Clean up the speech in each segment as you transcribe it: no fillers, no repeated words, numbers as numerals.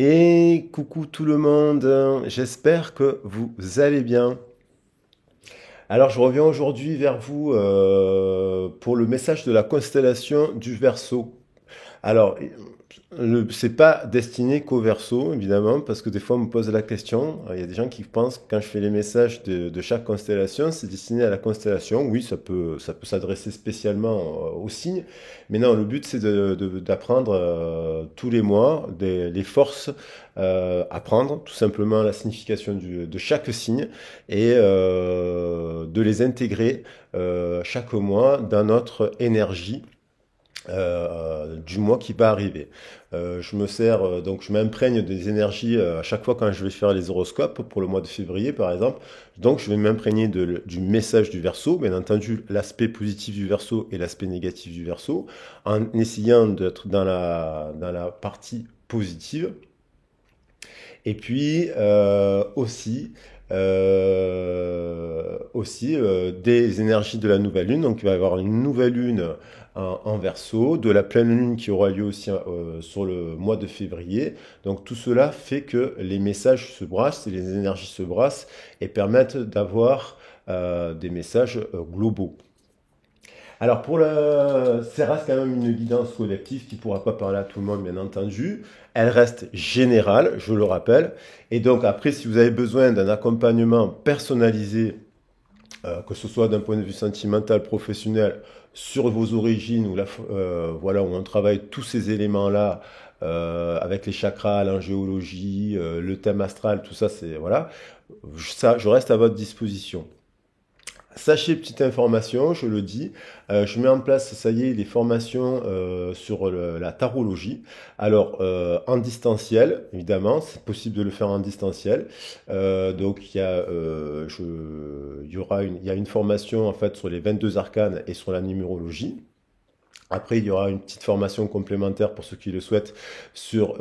Et coucou tout le monde, j'espère que vous allez bien. Alors je reviens aujourd'hui vers vous pour le message de la constellation du Verseau. Alors, c'est pas destiné qu'au Verseau, évidemment, parce que des fois on me pose la question. Il y a des gens qui pensent que quand je fais les messages de chaque constellation, c'est destiné à la constellation. Oui, ça peut s'adresser spécialement aux signes, mais non, le but c'est d'apprendre tous les mois les forces, apprendre tout simplement la signification de chaque signe et de les intégrer chaque mois dans notre énergie du mois qui va arriver. Je me sers, donc je m'imprègne des énergies à chaque fois quand je vais faire les horoscopes pour le mois de février par exemple. Donc je vais m'imprégner du message du Verseau, bien entendu l'aspect positif du Verseau et l'aspect négatif du Verseau, en essayant d'être dans la partie positive. Et puis aussi des énergies de la nouvelle lune. Donc il va y avoir une nouvelle lune en Verseau, de la pleine lune qui aura lieu aussi sur le mois de février. Donc tout cela fait que les messages se brassent et les énergies se brassent et permettent d'avoir des messages globaux. Alors ça reste quand même une guidance collective qui ne pourra pas parler à tout le monde, bien entendu. Elle reste générale, je le rappelle. Et donc après, si vous avez besoin d'un accompagnement personnalisé, que ce soit d'un point de vue sentimental, professionnel, sur vos origines, voilà, où on travaille tous ces éléments-là, avec les chakras, l'angéologie, le thème astral, tout ça, voilà. Ça, je reste à votre disposition. Sachez, petite information, je le dis, je mets en place, ça y est, les formations sur la tarologie. Alors, en distanciel, évidemment, c'est possible de le faire en distanciel. Donc, il y a une formation en fait sur les 22 arcanes et sur la numérologie. Après, il y aura une petite formation complémentaire pour ceux qui le souhaitent sur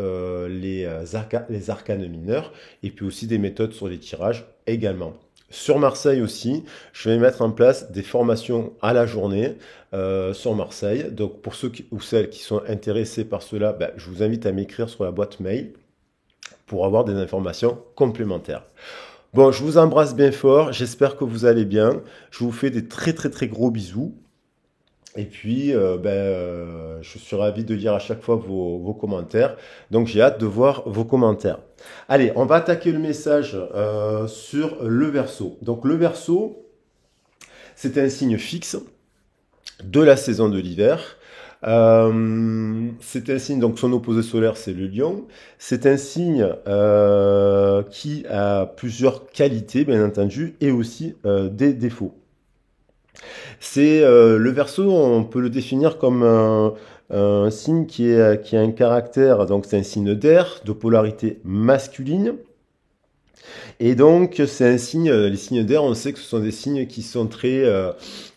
les arcanes mineurs et puis aussi des méthodes sur les tirages également. Sur Marseille aussi, je vais mettre en place des formations à la journée sur Marseille. Donc pour ceux ou celles qui sont intéressés par cela, ben, je vous invite à m'écrire sur la boîte mail pour avoir des informations complémentaires. Bon, je vous embrasse bien fort, j'espère que vous allez bien. Je vous fais des très très très gros bisous. Et puis, je suis ravi de lire à chaque fois vos commentaires. Donc, j'ai hâte de voir vos commentaires. Allez, on va attaquer le message sur le Verseau. Donc, le Verseau, c'est un signe fixe de la saison de l'hiver. C'est un signe, donc son opposé solaire, c'est le Lion. C'est un signe qui a plusieurs qualités, bien entendu, et aussi des défauts. C'est le Verseau, on peut le définir comme un signe qui a un caractère, donc c'est un signe d'air, de polarité masculine. Et donc c'est un signe, les signes d'air, on sait que ce sont des signes qui sont très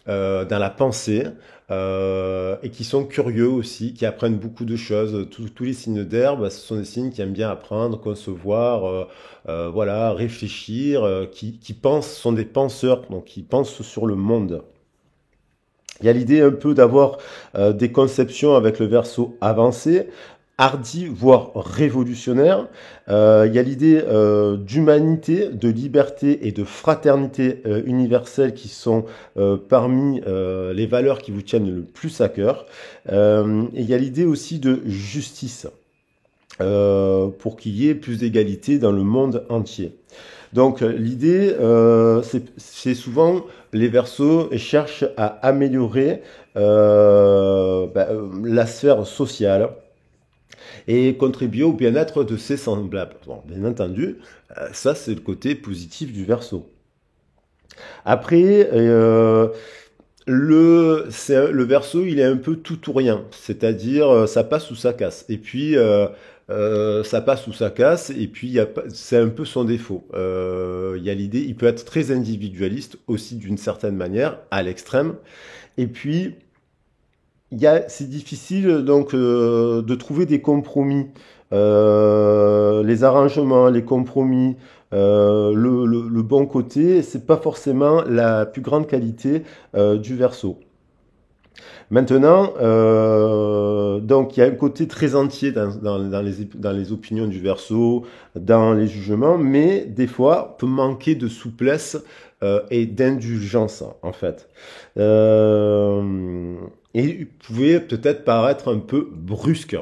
dans la pensée et qui sont curieux aussi, qui apprennent beaucoup de choses. Tous les signes d'air, bah, ce sont des signes qui aiment bien apprendre, concevoir, voilà, réfléchir, qui pensent, sont des penseurs, donc qui pensent sur le monde. Il y a l'idée un peu d'avoir des conceptions avec le Verseau avancé, hardi, voire révolutionnaire. Il y a l'idée d'humanité, de liberté et de fraternité universelle qui sont parmi les valeurs qui vous tiennent le plus à cœur. Et il y a l'idée aussi de justice pour qu'il y ait plus d'égalité dans le monde entier. Donc l'idée, c'est souvent les Verseaux cherchent à améliorer la sphère sociale et contribuer au bien-être de ses semblables. Bon, bien entendu, ça c'est le côté positif du Verseau. Après, le Verseau, il est un peu tout ou rien, c'est-à-dire ça passe ou ça casse. Et puis ça passe ou ça casse, et puis c'est un peu son défaut. Il y a l'idée, il peut être très individualiste aussi d'une certaine manière, à l'extrême. Et puis c'est difficile donc de trouver des compromis, les arrangements, les compromis, le bon côté, c'est pas forcément la plus grande qualité du Verseau. Maintenant, donc il y a un côté très entier dans les opinions du Verseau, dans les jugements, mais des fois, peut manquer de souplesse et d'indulgence, en fait. Et il pouvait peut-être paraître un peu brusque.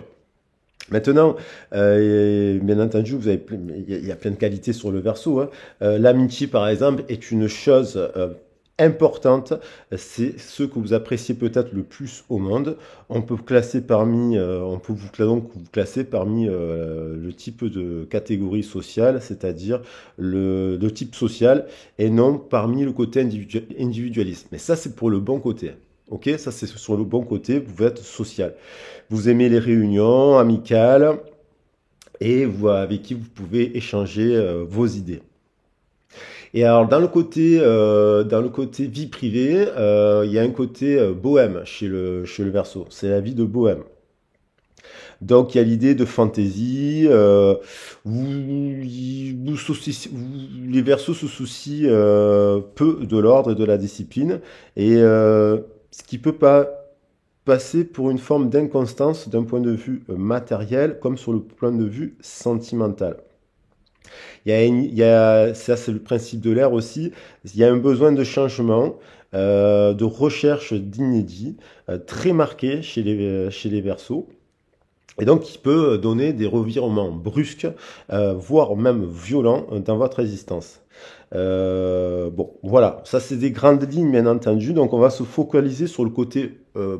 Maintenant, bien entendu, il y a plein de qualités sur le Verseau, hein. L'amitié, par exemple, est une chose importante. C'est ce que vous appréciez peut-être le plus au monde. On peut classer parmi, on peut vous classer parmi le type de catégorie sociale, c'est-à-dire le type social, et non parmi le côté individualiste. Mais ça, c'est pour le bon côté. Ok, ça c'est sur le bon côté, vous êtes social. Vous aimez les réunions amicales et avec qui vous pouvez échanger vos idées. Et alors dans le côté vie privée, il y a un côté bohème chez le Verseau. C'est la vie de bohème. Donc il y a l'idée de fantaisie. Les Verseaux se soucient peu de l'ordre et de la discipline, et ce qui peut pas passer pour une forme d'inconstance d'un point de vue matériel comme sur le point de vue sentimental. Ça c'est le principe de l'air aussi, il y a un besoin de changement, de recherche d'inédit, très marqué chez les Verseaux. Et donc, il peut donner des revirements brusques, voire même violents dans votre existence. Bon, voilà, ça c'est des grandes lignes, bien entendu. Donc, on va se focaliser sur le côté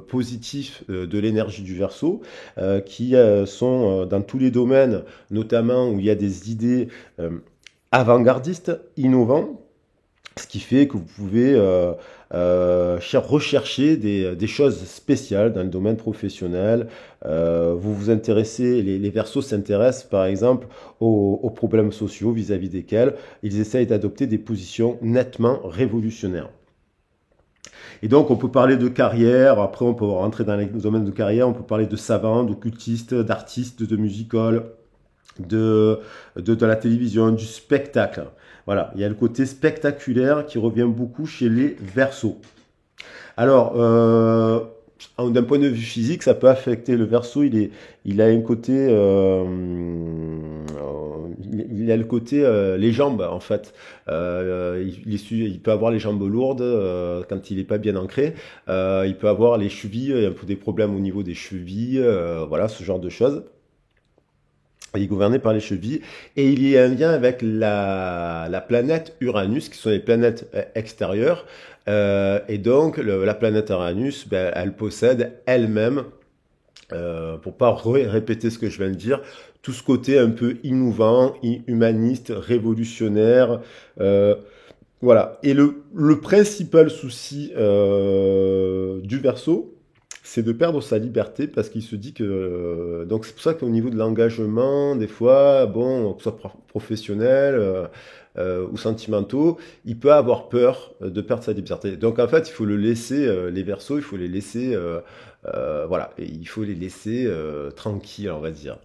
positif de l'énergie du Verseau, qui sont dans tous les domaines, notamment où il y a des idées avant-gardistes, innovantes. Ce qui fait que vous pouvez rechercher des choses spéciales dans le domaine professionnel. Vous vous intéressez, les Verseaux s'intéressent par exemple aux problèmes sociaux vis-à-vis desquels ils essayent d'adopter des positions nettement révolutionnaires. Et donc on peut parler de carrière, après on peut rentrer dans les domaines de carrière, on peut parler de savants, d'occultistes, d'artistes, de musical, de la télévision, du spectacle. Voilà, il y a le côté spectaculaire qui revient beaucoup chez les Verseaux. Alors, d'un point de vue physique, ça peut affecter le Verseau. Il a un côté, il a le côté les jambes en fait. Il peut avoir les jambes lourdes quand il n'est pas bien ancré. Il peut avoir les chevilles, un peu des problèmes au niveau des chevilles, voilà ce genre de choses. Il est gouverné par les chevilles et il y a un lien avec la planète Uranus, qui sont les planètes extérieures. Et donc, la planète Uranus, ben, elle possède elle-même, pour pas répéter ce que je viens de dire, tout ce côté un peu innovant, humaniste, révolutionnaire. Voilà. Et le principal souci du Verseau, c'est de perdre sa liberté parce qu'il se dit que... donc c'est pour ça qu'au niveau de l'engagement, des fois, bon, que ce soit professionnel ou sentimentaux, il peut avoir peur de perdre sa liberté. Donc en fait, il faut le laisser, les Verseaux, il faut les laisser... voilà, et il faut les laisser tranquilles, on va dire.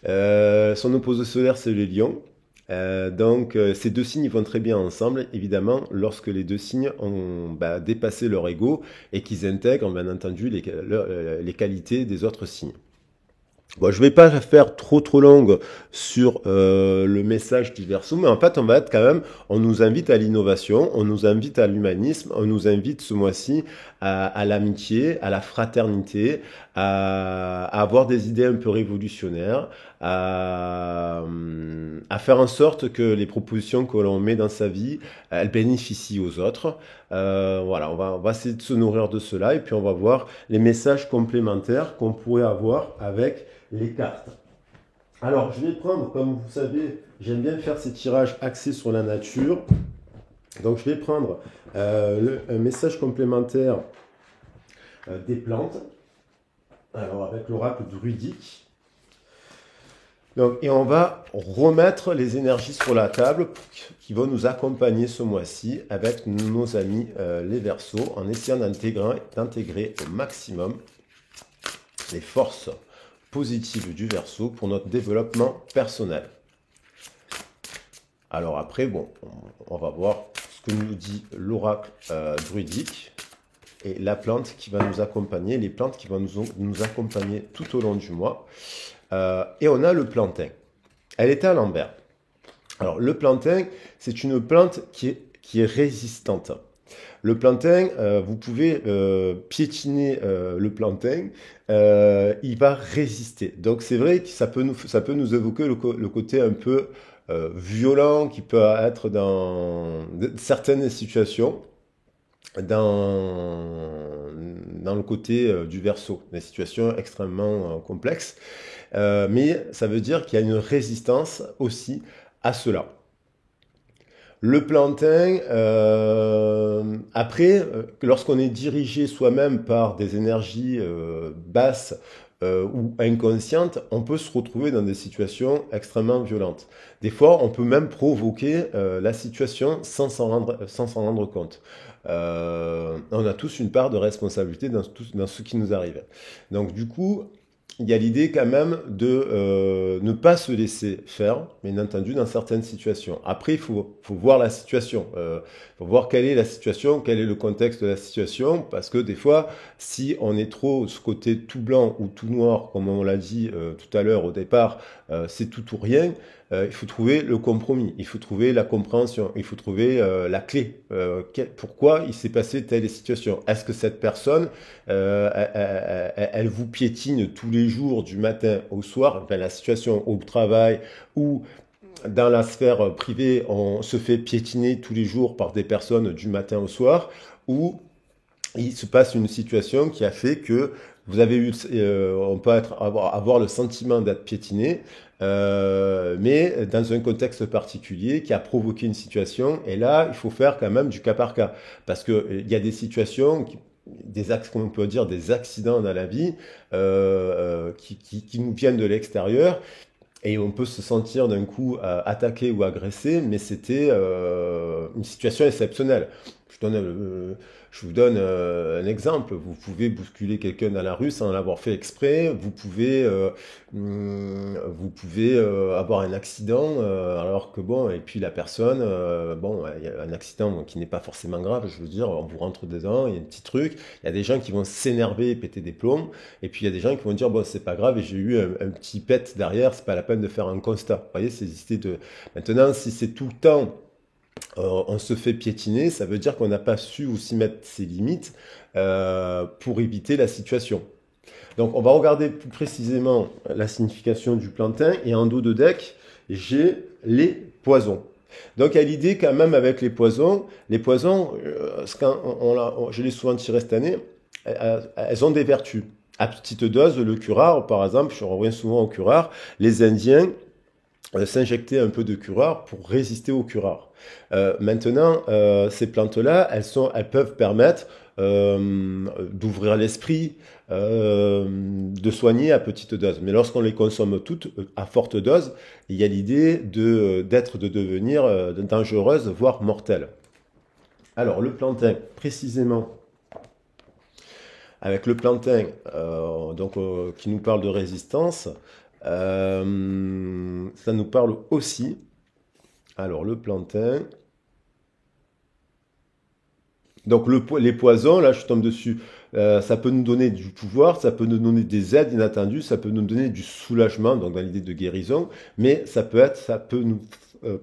Son opposé solaire, c'est le Lion. Donc ces deux signes vont très bien ensemble, évidemment, lorsque les deux signes ont dépassé leur ego et qu'ils intègrent bien entendu les qualités des autres signes. Bon, je vais pas faire trop longue sur le message du Verseau, mais en fait, on va être quand même, on nous invite à l'innovation, on nous invite à l'humanisme, on nous invite ce mois-ci à l'amitié, à la fraternité, à avoir des idées un peu révolutionnaires, à faire en sorte que les propositions que l'on met dans sa vie, elles bénéficient aux autres. Voilà, on va essayer de se nourrir de cela et puis on va voir les messages complémentaires qu'on pourrait avoir avec les cartes. Alors, je vais prendre, comme vous savez, j'aime bien faire ces tirages axés sur la nature. Donc, je vais prendre un message complémentaire des plantes. Alors, avec l'oracle druidique. Donc, et on va remettre les énergies sur la table qui vont nous accompagner ce mois-ci avec nos amis les Verseaux, en essayant d'intégrer au maximum les forces positives du Verseau pour notre développement personnel. Alors après, bon, on va voir ce que nous dit l'oracle druidique. et la plante qui va nous accompagner, les plantes qui vont nous accompagner tout au long du mois. Et on a le plantain. Elle est à l'envers. Alors, le plantain, c'est une plante qui est résistante. Le plantain, vous pouvez piétiner le plantain, il va résister. Donc c'est vrai que ça peut nous évoquer le côté un peu violent qui peut être dans certaines situations, dans le côté du verso, des situations extrêmement complexes. Mais ça veut dire qu'il y a une résistance aussi à cela. Le plantain, après, lorsqu'on est dirigé soi-même par des énergies basses ou inconscientes, on peut se retrouver dans des situations extrêmement violentes. Des fois, on peut même provoquer la situation sans s'en rendre compte. On a tous une part de responsabilité dans ce qui nous arrive. Donc du coup, il y a l'idée quand même de ne pas se laisser faire, bien entendu, dans certaines situations. Après, il faut voir la situation. Faut voir quelle est la situation, quel est le contexte de la situation, parce que des fois, si on est trop ce côté tout blanc ou tout noir, comme on l'a dit tout à l'heure au départ, c'est tout ou rien, il faut trouver le compromis, il faut trouver la compréhension, il faut trouver la clé. Pourquoi il s'est passé telle situation? Est-ce que cette personne, elle vous piétine tous les jours du matin au soir? Enfin, la situation au travail ou dans la sphère privée, on se fait piétiner tous les jours par des personnes du matin au soir, ou il se passe une situation qui a fait que vous avez eu, on peut avoir le sentiment d'être piétiné, mais dans un contexte particulier qui a provoqué une situation. Et là, il faut faire quand même du cas par cas, parce que il y a des situations comme on peut dire, des accidents dans la vie qui nous viennent de l'extérieur. Et on peut se sentir d'un coup attaqué ou agressé, mais c'était une situation exceptionnelle. Je vous donne un exemple. Vous pouvez bousculer quelqu'un dans la rue sans l'avoir fait exprès. Vous pouvez avoir un accident, alors que bon, et puis la personne, bon, il y a un accident qui n'est pas forcément grave. Je veux dire, on vous rentre dedans, il y a un petit truc. Il y a des gens qui vont s'énerver, péter des plombs, et puis il y a des gens qui vont dire bon, c'est pas grave, et j'ai eu un petit pet derrière, c'est pas la peine de faire un constat. Vous voyez, c'est l'idée de. Maintenant, si c'est tout le temps on se fait piétiner, ça veut dire qu'on n'a pas su aussi mettre ses limites pour éviter la situation. Donc on va regarder plus précisément la signification du plantain, et en dos de deck, j'ai les poisons. Donc il y a l'idée quand même avec les poisons, je l'ai souvent tiré cette année, elles ont des vertus. À petite dose, le curare, par exemple, je reviens souvent au curare, les Indiens s'injecter un peu de curare pour résister au curare. Maintenant, ces plantes-là, elles peuvent permettre d'ouvrir l'esprit, de soigner à petite dose. Mais lorsqu'on les consomme toutes à forte dose, il y a l'idée de devenir dangereuse, voire mortelle. Alors, le plantain, précisément, avec le plantain, qui nous parle de résistance, ça nous parle aussi. Alors, le plantain. Donc, les poisons, là, je tombe dessus. Ça peut nous donner du pouvoir, ça peut nous donner des aides inattendues, ça peut nous donner du soulagement, donc dans l'idée de guérison, mais ça peut nous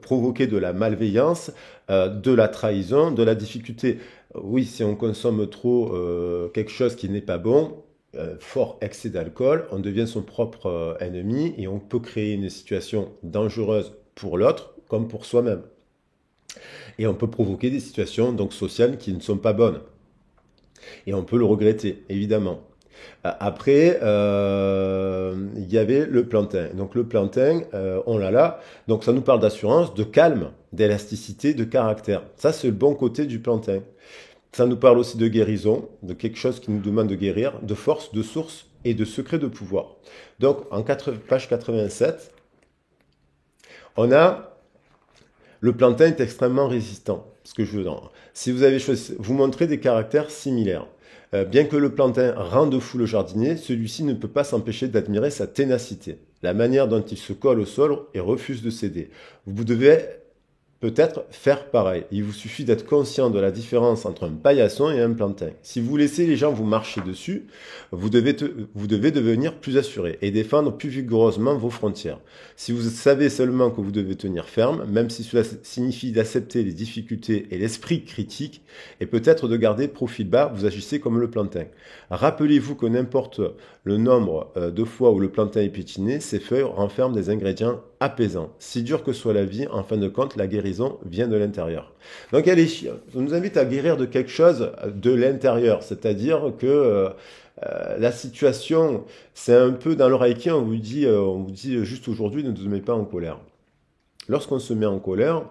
provoquer de la malveillance, de la trahison, de la difficulté. Oui, si on consomme trop quelque chose qui n'est pas bon, fort excès d'alcool, on devient son propre ennemi et on peut créer une situation dangereuse pour l'autre comme pour soi-même. Et on peut provoquer des situations donc sociales qui ne sont pas bonnes. Et on peut le regretter, évidemment. Après, il y avait le plantain. Donc le plantain, on l'a là. Donc ça nous parle d'assurance, de calme, d'élasticité, de caractère. Ça, c'est le bon côté du plantain. Ça nous parle aussi de guérison, de quelque chose qui nous demande de guérir, de force, de source et de secret de pouvoir. Donc, en page 87, on a le plantain est extrêmement résistant. Ce que je veux dire. Si vous avez choisi, vous montrez des caractères similaires. Bien que le plantain rende fou le jardinier, celui-ci ne peut pas s'empêcher d'admirer sa ténacité, la manière dont il se colle au sol et refuse de céder. Vous devez peut-être faire pareil. Il vous suffit d'être conscient de la différence entre un paillasson et un plantain. Si vous laissez les gens vous marcher dessus, vous devez devenir plus assuré et défendre plus vigoureusement vos frontières. Si vous savez seulement que vous devez tenir ferme, même si cela signifie d'accepter les difficultés et l'esprit critique, et peut-être de garder profil bas, vous agissez comme le plantain. Rappelez-vous que n'importe le nombre de fois où le plantain est piétiné, ses feuilles renferment des ingrédients apaisants. Si dur que soit la vie, en fin de compte, la guérison vient de l'intérieur. Donc on nous invite à guérir de quelque chose de l'intérieur, c'est-à-dire que la situation, c'est un peu dans le Reiki, on vous dit juste aujourd'hui, ne vous mettez pas en colère. Lorsqu'on se met en colère,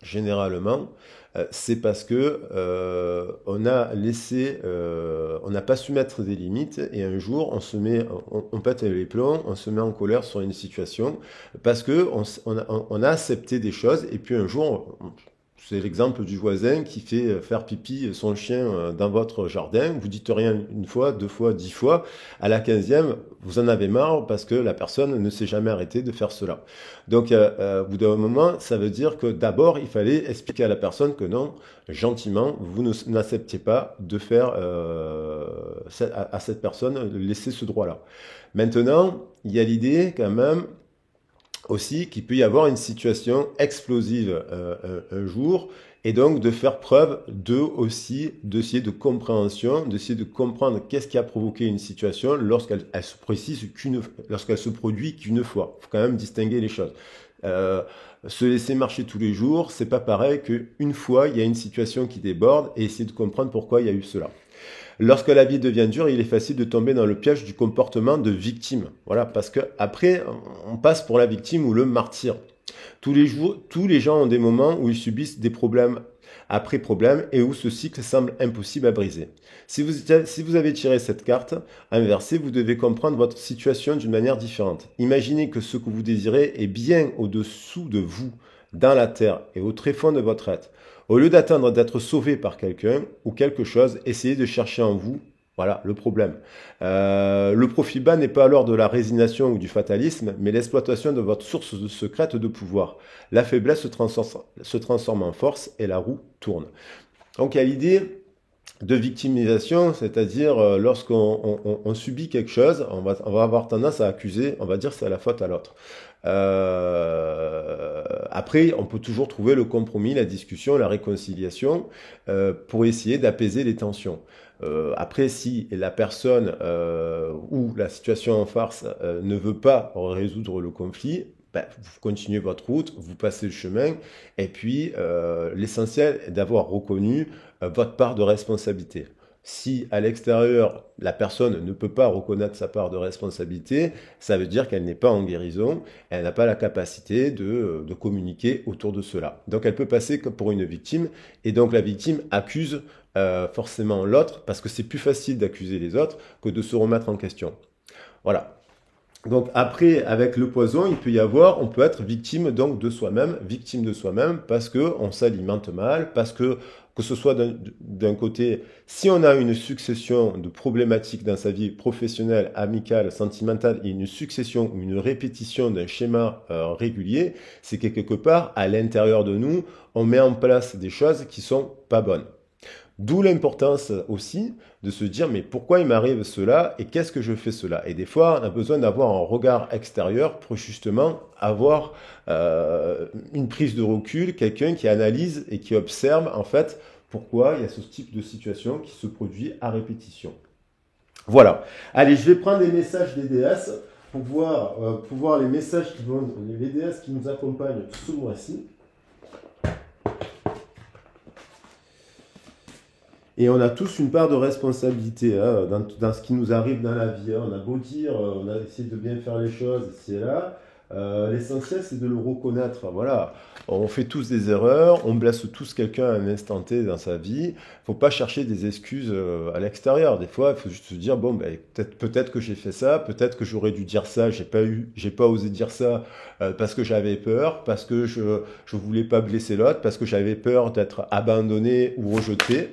généralement, c'est parce que on a laissé, on n'a pas su mettre des limites et un jour on pète les plombs, on se met en colère sur une situation parce que on a accepté des choses et puis un jour, c'est l'exemple du voisin qui fait faire pipi son chien dans votre jardin. Vous dites rien une fois, 2 fois, 10 fois. À la 15e, vous en avez marre parce que la personne ne s'est jamais arrêtée de faire cela. Donc, au bout d'un moment, ça veut dire que d'abord, il fallait expliquer à la personne que non, gentiment, vous n'acceptiez pas de faire à cette personne de laisser ce droit-là. Maintenant, il y a l'idée quand même aussi qu'il peut y avoir une situation explosive un jour et donc de faire preuve d'essayer de compréhension, d'essayer de comprendre qu'est-ce qui a provoqué une situation lorsqu'elle se produit qu'une fois. Il faut quand même distinguer les choses. Se laisser marcher tous les jours, c'est pas pareil qu'une fois il y a une situation qui déborde et essayer de comprendre pourquoi il y a eu cela. Lorsque la vie devient dure, il est facile de tomber dans le piège du comportement de victime. Voilà, parce que après, on passe pour la victime ou le martyr. Tous les gens ont des moments où ils subissent des problèmes après problème et où ce cycle semble impossible à briser. Si vous avez tiré cette carte inversée, vous devez comprendre votre situation d'une manière différente. Imaginez que ce que vous désirez est bien au-dessous de vous, dans la terre et au tréfonds de votre être. Au lieu d'attendre d'être sauvé par quelqu'un ou quelque chose, essayez de chercher en vous, voilà, le problème. Le profil bas n'est pas alors de la résignation ou du fatalisme, mais l'exploitation de votre source secrète de pouvoir. La faiblesse se transforme en force et la roue tourne. Donc il y a l'idée de victimisation, c'est-à-dire lorsqu'on subit quelque chose, on va avoir tendance à accuser, on va dire c'est la faute à l'autre. Après, on peut toujours trouver le compromis, la discussion, la réconciliation pour essayer d'apaiser les tensions. Après, si la personne ou la situation en face ne veut pas résoudre le conflit, vous continuez votre route, vous passez le chemin, et puis l'essentiel est d'avoir reconnu votre part de responsabilité. Si à l'extérieur, la personne ne peut pas reconnaître sa part de responsabilité, ça veut dire qu'elle n'est pas en guérison, elle n'a pas la capacité de communiquer autour de cela. Donc elle peut passer pour une victime, et donc la victime accuse forcément l'autre, parce que c'est plus facile d'accuser les autres que de se remettre en question. Voilà. Donc après, avec le poison, on peut être victime donc de soi-même, parce que on s'alimente mal, parce que ce soit d'un côté, si on a une succession de problématiques dans sa vie professionnelle, amicale, sentimentale, et une succession ou une répétition d'un schéma régulier, c'est que quelque part, à l'intérieur de nous, on met en place des choses qui sont pas bonnes. D'où l'importance aussi de se dire mais pourquoi il m'arrive cela et qu'est-ce que je fais cela. Et des fois, on a besoin d'avoir un regard extérieur pour justement avoir une prise de recul, quelqu'un qui analyse et qui observe en fait pourquoi il y a ce type de situation qui se produit à répétition. Voilà. Allez, je vais prendre les messages des déesses pour voir les messages les déesses qui nous accompagnent ce mois-ci. Et on a tous une part de responsabilité hein, dans ce qui nous arrive dans la vie. Hein. On a beau dire, on a essayé de bien faire les choses ici et là. L'essentiel, c'est de le reconnaître. Enfin, voilà, on fait tous des erreurs, on blesse tous quelqu'un à un instant T dans sa vie. Il ne faut pas chercher des excuses à l'extérieur. Des fois, il faut juste se dire, bon, ben, peut-être que j'ai fait ça, peut-être que j'aurais dû dire ça, j'ai pas osé dire ça parce que j'avais peur, parce que je voulais pas blesser l'autre, parce que j'avais peur d'être abandonné ou rejeté.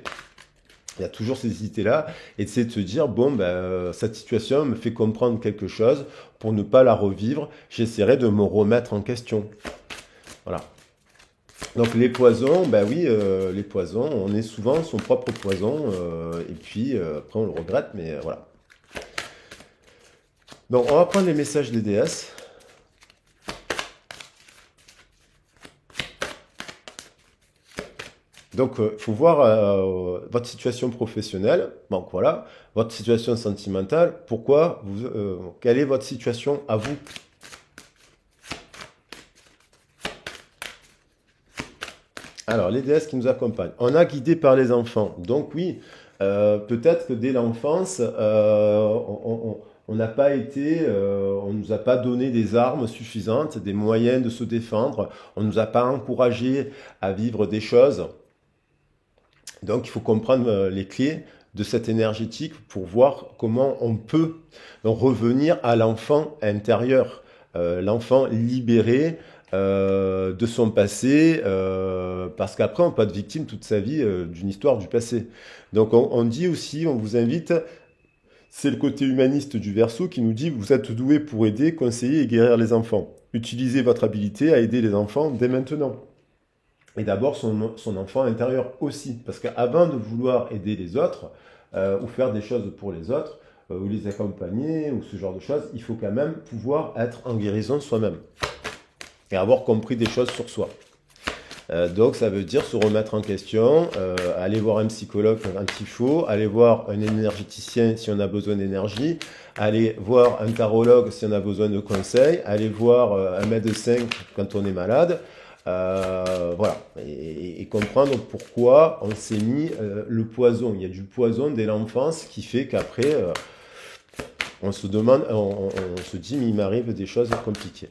Il y a toujours ces idées-là, et c'est de se dire, bon, ben, cette situation me fait comprendre quelque chose, pour ne pas la revivre, j'essaierai de me remettre en question. Voilà. Donc les poisons, ben oui, les poisons, on est souvent son propre poison, et puis après on le regrette, mais voilà. Donc on va prendre les messages des déesses. Donc il faut voir votre situation professionnelle, donc voilà, votre situation sentimentale, pourquoi, quelle est votre situation à vous? Alors, les déesses qui nous accompagnent. On a guidé par les enfants. Donc oui, peut-être que dès l'enfance, on n'a pas été, on nous a pas donné des armes suffisantes, des moyens de se défendre. On nous a pas encouragé à vivre des choses. Donc il faut comprendre les clés de cette énergétique pour voir comment on peut donc, revenir à l'enfant intérieur, l'enfant libéré de son passé, parce qu'après on peut être victime toute sa vie d'une histoire du passé. Donc on dit aussi, on vous invite, c'est le côté humaniste du Verseau qui nous dit vous êtes doué pour aider, conseiller et guérir les enfants. Utilisez votre habilité à aider les enfants dès maintenant. Et d'abord son enfant intérieur aussi. Parce qu'avant de vouloir aider les autres, ou faire des choses pour les autres, ou les accompagner, ou ce genre de choses, il faut quand même pouvoir être en guérison soi-même. Et avoir compris des choses sur soi. Donc ça veut dire se remettre en question, aller voir un psychologue quand il faut, aller voir un énergéticien si on a besoin d'énergie, aller voir un tarologue si on a besoin de conseils, aller voir un médecin quand on est malade. Voilà, et comprendre pourquoi on s'est mis le poison. Il y a du poison dès l'enfance qui fait qu'après, on se demande, on se dit, mais il m'arrive des choses compliquées.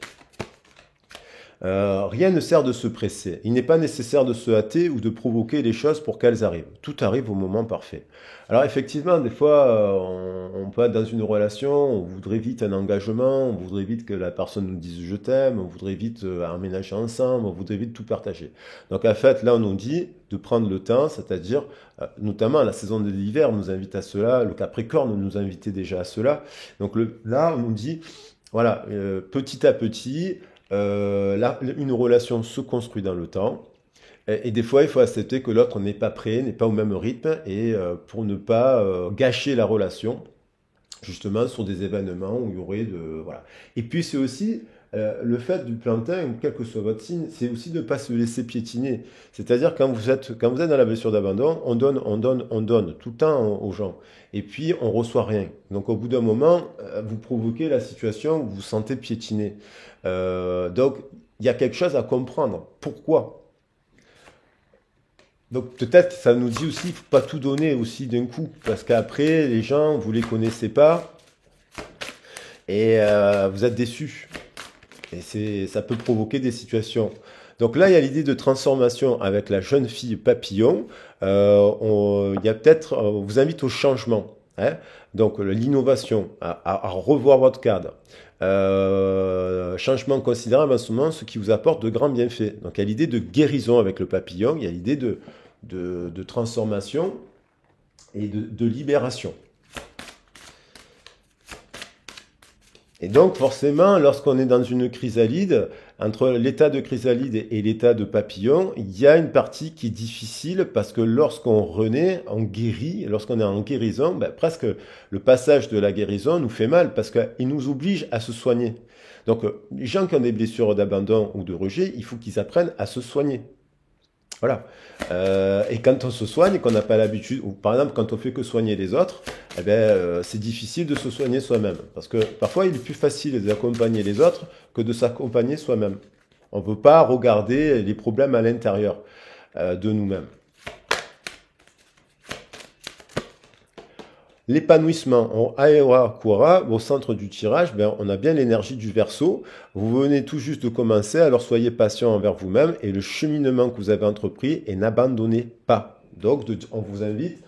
Rien ne sert de se presser. Il n'est pas nécessaire de se hâter ou de provoquer les choses pour qu'elles arrivent. Tout arrive au moment parfait. Alors effectivement, des fois, on peut être dans une relation, on voudrait vite un engagement, on voudrait vite que la personne nous dise je t'aime, on voudrait vite emménager ensemble, on voudrait vite tout partager. Donc en fait, là on nous dit de prendre le temps, c'est-à-dire, notamment la saison de l'hiver nous invite à cela, le Capricorne nous invitait déjà à cela. Donc là on nous dit, voilà, petit à petit, une relation se construit dans le temps. Et des fois, il faut accepter que l'autre n'est pas prêt, n'est pas au même rythme, et pour ne pas gâcher la relation, justement sur des événements où il y aurait de... Voilà. Et puis c'est aussi le fait du plantain, quel que soit votre signe, c'est aussi de ne pas se laisser piétiner. C'est-à-dire quand vous êtes dans la blessure d'abandon, on donne tout le temps aux gens. Et puis on reçoit rien. Donc au bout d'un moment, vous provoquez la situation où vous vous sentez piétiner. Donc il y a quelque chose à comprendre. Pourquoi? Donc peut-être ça nous dit aussi qu'il ne faut pas tout donner aussi d'un coup, parce qu'après les gens, vous ne les connaissez pas et vous êtes déçus. Et ça peut provoquer des situations. Donc là, il y a l'idée de transformation avec la jeune fille papillon. Il y a peut-être, on vous invite au changement. Hein. Donc l'innovation, à revoir votre cadre. Changement considérable en ce moment, ce qui vous apporte de grands bienfaits. Donc il y a l'idée de guérison avec le papillon, il y a l'idée de transformation et de libération. Et donc forcément, lorsqu'on est dans une chrysalide, entre l'état de chrysalide et l'état de papillon, il y a une partie qui est difficile parce que lorsqu'on renaît, on guérit, lorsqu'on est en guérison, ben, presque le passage de la guérison nous fait mal parce qu'il nous oblige à se soigner. Donc les gens qui ont des blessures d'abandon ou de rejet, il faut qu'ils apprennent à se soigner. Voilà. Et quand on se soigne, qu'on n'a pas l'habitude, ou par exemple quand on fait que soigner les autres, eh ben, c'est difficile de se soigner soi-même. Parce que parfois il est plus facile d'accompagner les autres que de s'accompagner soi-même. On ne peut pas regarder les problèmes à l'intérieur de nous-mêmes. L'épanouissement en Aera Quora, au centre du tirage, ben, on a bien l'énergie du Verseau. Vous venez tout juste de commencer, alors soyez patient envers vous-même et le cheminement que vous avez entrepris et n'abandonnez pas. Donc, on vous invite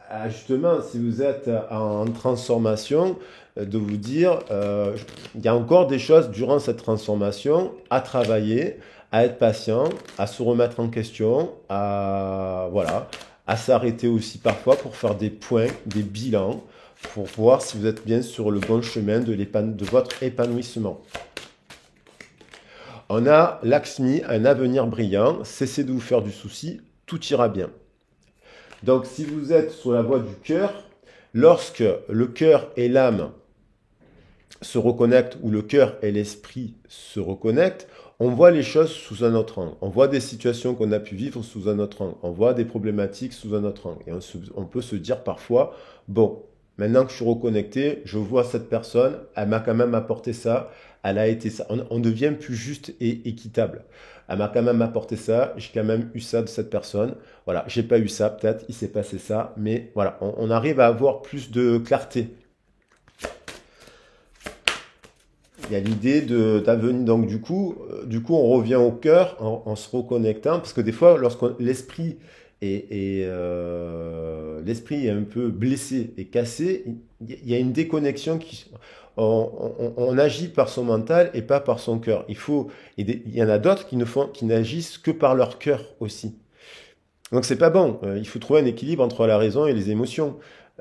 à justement, si vous êtes en transformation, de vous dire, il y a encore des choses durant cette transformation à travailler, à être patient, à se remettre en question, voilà, à s'arrêter aussi parfois pour faire des points, des bilans, pour voir si vous êtes bien sur le bon chemin de votre épanouissement. On a Lakshmi, un avenir brillant, cessez de vous faire du souci, tout ira bien. Donc si vous êtes sur la voie du cœur, lorsque le cœur et l'âme se reconnectent, ou le cœur et l'esprit se reconnectent, on voit les choses sous un autre angle. On voit des situations qu'on a pu vivre sous un autre angle. On voit des problématiques sous un autre angle. Et on peut se dire parfois, bon, maintenant que je suis reconnecté, je vois cette personne, elle m'a quand même apporté ça, elle a été ça. On devient plus juste et équitable. Elle m'a quand même apporté ça, j'ai quand même eu ça de cette personne. Voilà, j'ai pas eu ça, peut-être, il s'est passé ça, mais voilà, on arrive à avoir plus de clarté. Il y a l'idée d'avenir. Donc on revient au cœur en se reconnectant, parce que des fois, lorsque l'esprit est un peu blessé et cassé, il y a une déconnexion on agit par son mental et pas par son cœur. Il y en a d'autres qui n'agissent que par leur cœur aussi. Donc c'est pas bon. Il faut trouver un équilibre entre la raison et les émotions.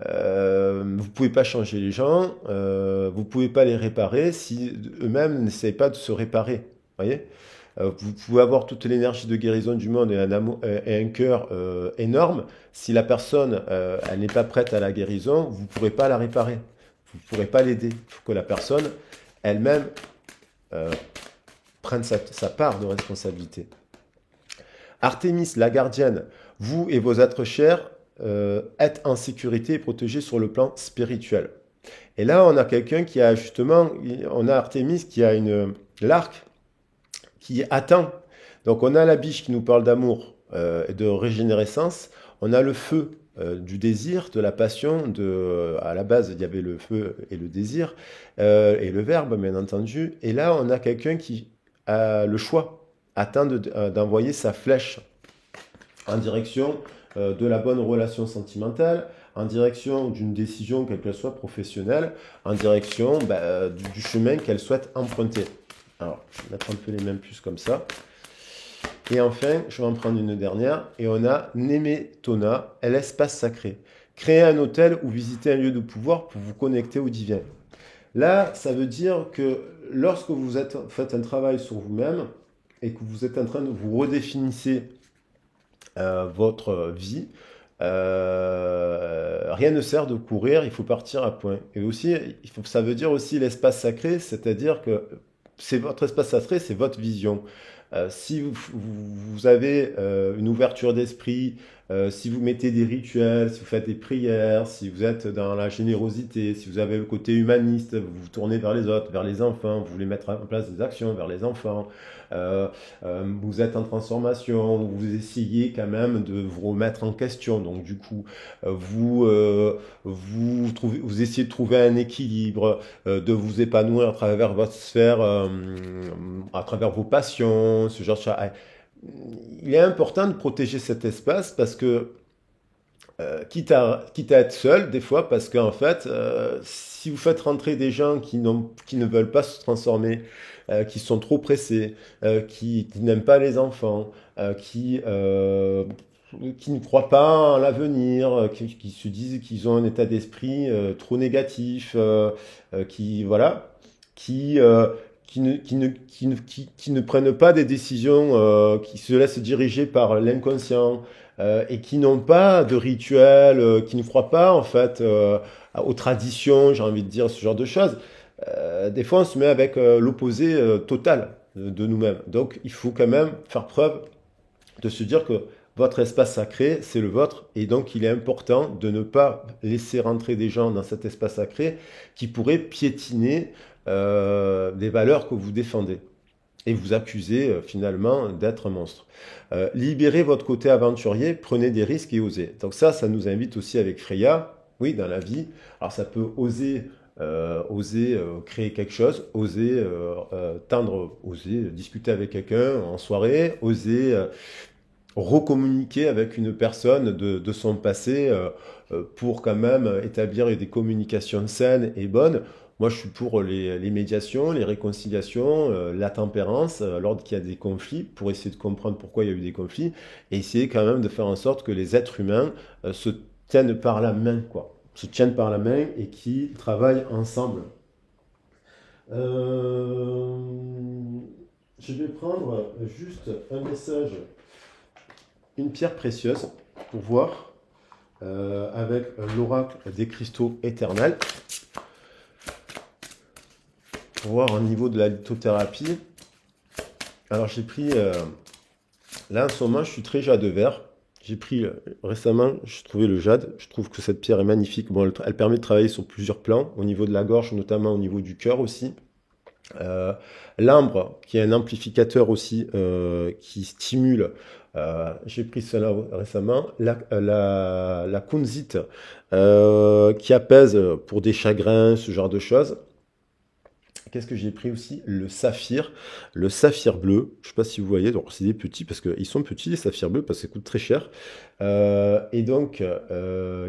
Vous pouvez pas changer les gens, vous pouvez pas les réparer si eux-mêmes n'essayent pas de se réparer. Voyez. Vous pouvez avoir toute l'énergie de guérison du monde et un amour et un cœur énorme. Si la personne elle n'est pas prête à la guérison, vous ne pourrez pas la réparer. Vous ne pourrez pas l'aider. Il faut que la personne elle-même euh, prenne sa part de responsabilité. Artémis, la gardienne, vous et vos êtres chers êtes en sécurité et protégés sur le plan spirituel. Et là, on a quelqu'un qui a justement, on a Artémis qui a l'arc qui attend. Donc on a la biche qui nous parle d'amour et de régénérescence. On a le feu du désir, de la passion. À la base, il y avait le feu et le désir et le verbe, bien entendu. Et là, on a quelqu'un qui a le choix, attend d'envoyer sa flèche en direction de la bonne relation sentimentale, en direction d'une décision, quelle qu'elle soit professionnelle, en direction du chemin qu'elle souhaite emprunter. Alors, je vais mettre un peu les mêmes puces comme ça. Et enfin, je vais en prendre une dernière. Et on a Nemetona, l'espace sacré. Créer un hôtel ou visiter un lieu de pouvoir pour vous connecter au divin. Là, ça veut dire que lorsque faites un travail sur vous-même et que vous êtes en train de vous redéfinir votre vie, rien ne sert de courir, il faut partir à point. Et aussi, ça veut dire aussi l'espace sacré, c'est-à-dire que c'est votre espace sacré, c'est votre vision. Si vous avez une ouverture d'esprit, si vous mettez des rituels, si vous faites des prières, si vous êtes dans la générosité, si vous avez le côté humaniste, vous vous tournez vers les autres, vers les enfants, vous voulez mettre en place des actions vers les enfants, vous êtes en transformation, vous essayez quand même de vous remettre en question. Donc du coup, vous essayez de trouver un équilibre, de vous épanouir à travers votre sphère, à travers vos passions, ce genre de choses. Il est important de protéger cet espace parce que, quitte à être seul, des fois, parce qu'en fait, si vous faites rentrer des gens qui ne veulent pas se transformer, qui sont trop pressés, qui n'aiment pas les enfants, qui ne croient pas en l'avenir, qui se disent qu'ils ont un état d'esprit trop négatif, voilà, qui, euh, qui ne prennent pas des décisions, qui se laissent diriger par l'inconscient et qui n'ont pas de rituel, qui ne croient pas en fait aux traditions, j'ai envie de dire ce genre de choses. Des fois, on se met avec l'opposé total de nous-mêmes. Donc, il faut quand même faire preuve de se dire que votre espace sacré, c'est le vôtre, et donc il est important de ne pas laisser rentrer des gens dans cet espace sacré qui pourraient piétiner des valeurs que vous défendez et vous accuser finalement d'être un monstre. Libérez votre côté aventurier, prenez des risques et osez. Donc ça nous invite aussi avec Freya, oui, dans la vie. Alors ça peut oser créer quelque chose, oser tendre, oser discuter avec quelqu'un en soirée, oser recommuniquer avec une personne de son passé pour quand même établir des communications saines et bonnes. Moi, je suis pour les médiations, les réconciliations, la tempérance, lorsqu'il y a des conflits, pour essayer de comprendre pourquoi il y a eu des conflits, et essayer quand même de faire en sorte que les êtres humains se tiennent par la main, quoi. Se tiennent par la main et qui travaillent ensemble. Euh, je vais prendre juste un message, une pierre précieuse, pour voir avec l'oracle des cristaux éternels, pour voir au niveau de la lithothérapie. Alors j'ai pris, là en ce moment je suis très jade vert. J'ai pris récemment, j'ai trouvé le jade. Je trouve que cette pierre est magnifique. Bon, elle permet de travailler sur plusieurs plans, au niveau de la gorge, notamment au niveau du cœur aussi. L'ambre, qui est un amplificateur aussi, qui stimule. J'ai pris cela récemment. La kunzite, qui apaise pour des chagrins, ce genre de choses. Qu'est-ce que j'ai pris aussi? Le saphir bleu. Je ne sais pas si vous voyez, donc c'est des petits, parce qu'ils sont petits, les saphirs bleus, parce que ça coûte très cher. Et donc,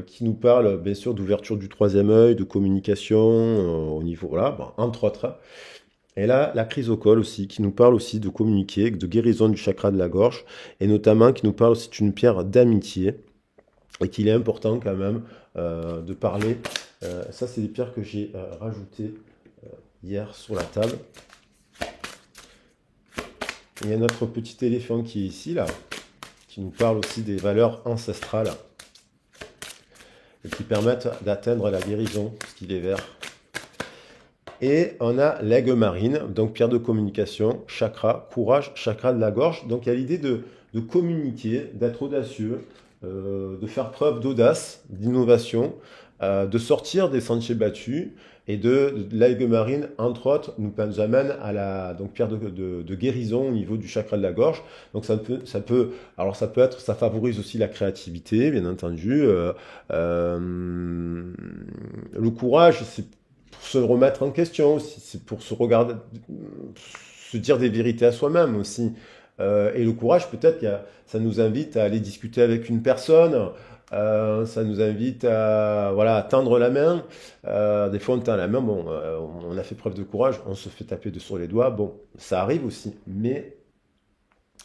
qui nous parle, bien sûr, d'ouverture du troisième œil, de communication, au niveau, voilà, bon, entre autres. Et là, la chrysocole aussi, qui nous parle aussi de communiquer, de guérison du chakra de la gorge, et notamment qui nous parle aussi d'une pierre d'amitié, et qu'il est important quand même de parler. Ça, c'est des pierres que j'ai rajoutées hier sur la table. Il y a notre petit éléphant qui est ici, là, qui nous parle aussi des valeurs ancestrales et qui permettent d'atteindre la guérison, parce qu'il est vert. Et on a l'aigle marine, donc pierre de communication, chakra, courage, chakra de la gorge. Donc il y a l'idée de communiquer, d'être audacieux, de faire preuve d'audace, d'innovation, de sortir des sentiers battus. Et de l'aigle marine, entre autres, nous amène à la pierre de guérison au niveau du chakra de la gorge. Donc ça peut être, ça favorise aussi la créativité, bien entendu. Le courage, c'est pour se remettre en question, c'est pour se regarder, se dire des vérités à soi-même aussi. Et le courage, peut-être, ça nous invite à aller discuter avec une personne. Ça nous invite à, voilà, à tendre la main. Des fois, on tend la main, bon, on a fait preuve de courage, on se fait taper sur les doigts. Bon, ça arrive aussi, mais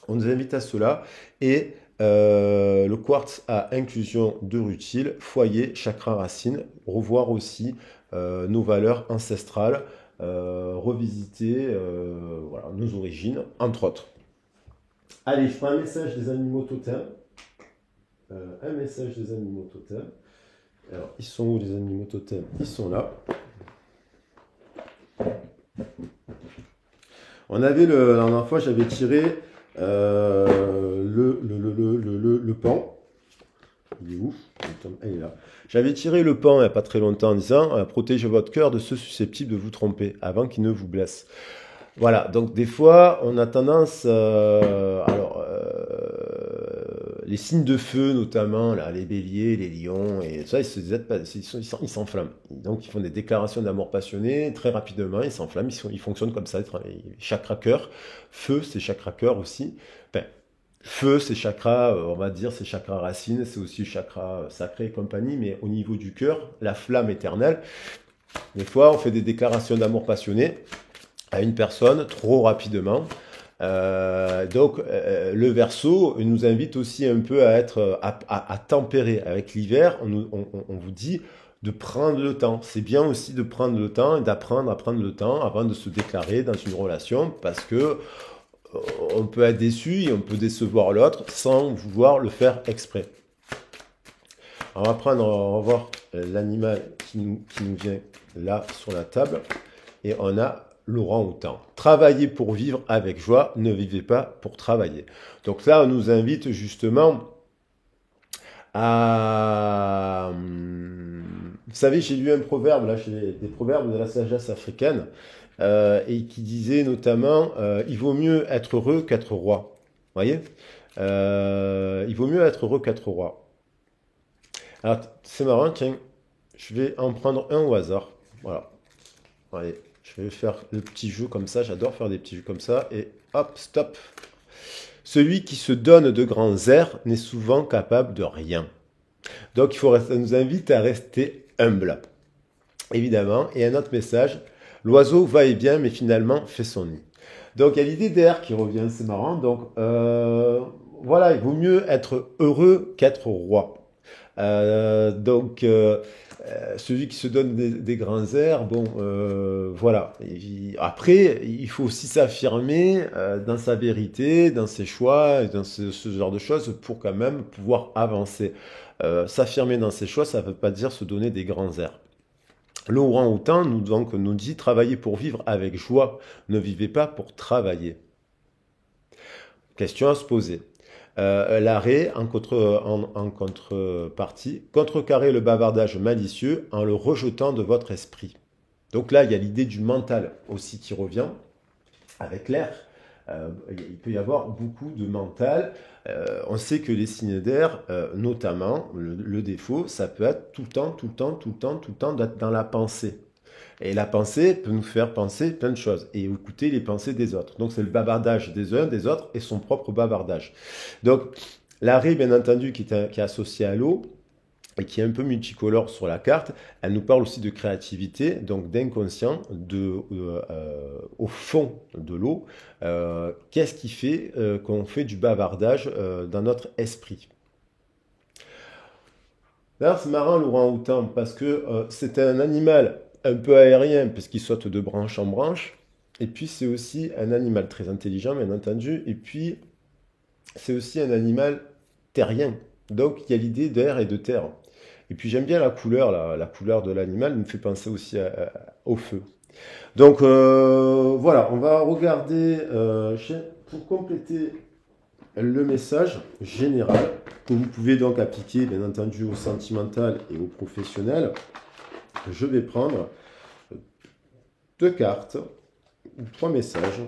on nous invite à cela. Et le quartz a inclusion de rutile, foyer, chakra racine, revoir aussi nos valeurs ancestrales, revisiter voilà, nos origines, entre autres. Allez, je prends un message des animaux totems. Un message des animaux totems. Alors, ils sont où les animaux totems? Ils sont là. On avait la dernière fois, j'avais tiré le pan. Il est où? Il est là. J'avais tiré le pan il n'y a pas très longtemps en disant protégez votre cœur de ceux susceptibles de vous tromper avant qu'ils ne vous blessent. Voilà, donc des fois, on a tendance, les signes de feu notamment, là, les béliers, les lions, et ça, ils s'enflamment. Donc ils font des déclarations d'amour passionné, très rapidement, ils s'enflamment, ils fonctionnent comme ça, chakra cœur. Feu, c'est chakra cœur aussi. Enfin, feu, c'est chakra, on va dire, c'est chakra racine, c'est aussi chakra sacré et compagnie, mais au niveau du cœur, la flamme éternelle, des fois, on fait des déclarations d'amour passionné à une personne trop rapidement. Le Verseau nous invite aussi un peu à être à tempérer. Avec l'hiver, on vous dit de prendre le temps. C'est bien aussi de prendre le temps et d'apprendre à prendre le temps avant de se déclarer dans une relation, parce que on peut être déçu et on peut décevoir l'autre sans vouloir le faire exprès. On va voir l'animal qui nous vient là sur la table, et on a l'orang-outan. Travaillez pour vivre avec joie, ne vivez pas pour travailler. Donc là, on nous invite justement à... Vous savez, j'ai lu un proverbe, là, j'ai des proverbes de la sagesse africaine, et qui disait notamment il vaut mieux être heureux qu'être roi. Vous voyez, il vaut mieux être heureux qu'être roi. Alors, c'est marrant, tiens, je vais en prendre un au hasard. Voilà. Allez. Je vais faire le petit jeu comme ça, j'adore faire des petits jeux comme ça, et hop, stop. Celui qui se donne de grands airs n'est souvent capable de rien. Donc ça nous invite à rester humble, évidemment. Et un autre message, l'oiseau va et vient, mais finalement fait son nid. Donc il y a l'idée d'air qui revient, c'est marrant. Donc voilà, il vaut mieux être heureux qu'être roi. celui qui se donne des grands airs, bon, voilà. Après, il faut aussi s'affirmer dans sa vérité, dans ses choix, et dans ce genre de choses pour quand même pouvoir avancer. S'affirmer dans ses choix, ça ne veut pas dire se donner des grands airs. L'orang-outan nous dit travailler pour vivre avec joie, ne vivez pas pour travailler. Question à se poser. L'arrêt, en contrepartie, contrecarrer le bavardage malicieux en le rejetant de votre esprit. Donc là, il y a l'idée du mental aussi qui revient avec l'air. Il peut y avoir beaucoup de mental. On sait que les signes d'air, notamment, le défaut, ça peut être tout le temps d'être dans la pensée. Et la pensée peut nous faire penser plein de choses et écouter les pensées des autres. Donc c'est le bavardage des uns, des autres et son propre bavardage. Donc l'arrêt, bien entendu, qui est associé à l'eau et qui est un peu multicolore sur la carte, elle nous parle aussi de créativité, donc d'inconscient, au fond de l'eau. Qu'est-ce qui fait qu'on fait du bavardage dans notre esprit? D'ailleurs, c'est marrant l'orang-outan parce que c'est un animal un peu aérien puisqu'il saute de branche en branche. Et puis c'est aussi un animal très intelligent, bien entendu. Et puis c'est aussi un animal terrien. Donc il y a l'idée d'air et de terre. Et puis j'aime bien la couleur, la couleur de l'animal me fait penser aussi au feu. Donc voilà, on va regarder pour compléter le message général que vous pouvez donc appliquer bien entendu au sentimental et au professionnel. Je vais prendre 2 cartes ou 3 messages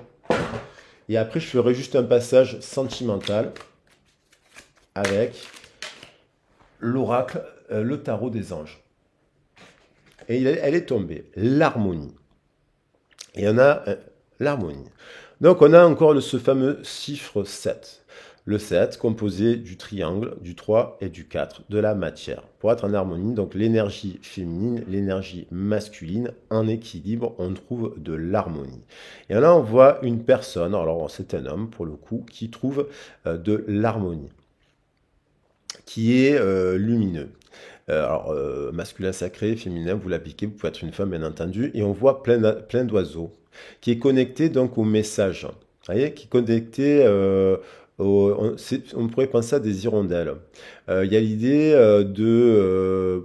et après je ferai juste un passage sentimental avec l'oracle, le tarot des anges. Et elle est tombée, l'harmonie. Et on a l'harmonie. Donc on a encore ce fameux chiffre 7. Le 7 composé du triangle, du 3 et du 4 de la matière. Pour être en harmonie, donc l'énergie féminine, l'énergie masculine, en équilibre, on trouve de l'harmonie. Et là on voit une personne, alors c'est un homme pour le coup, qui trouve de l'harmonie, qui est lumineux. Masculin sacré, féminin, vous l'appliquez, vous pouvez être une femme bien entendu, et on voit plein d'oiseaux, qui est connecté donc au message, vous voyez, qui est connecté, on pourrait penser à des hirondelles. Il y a l'idée de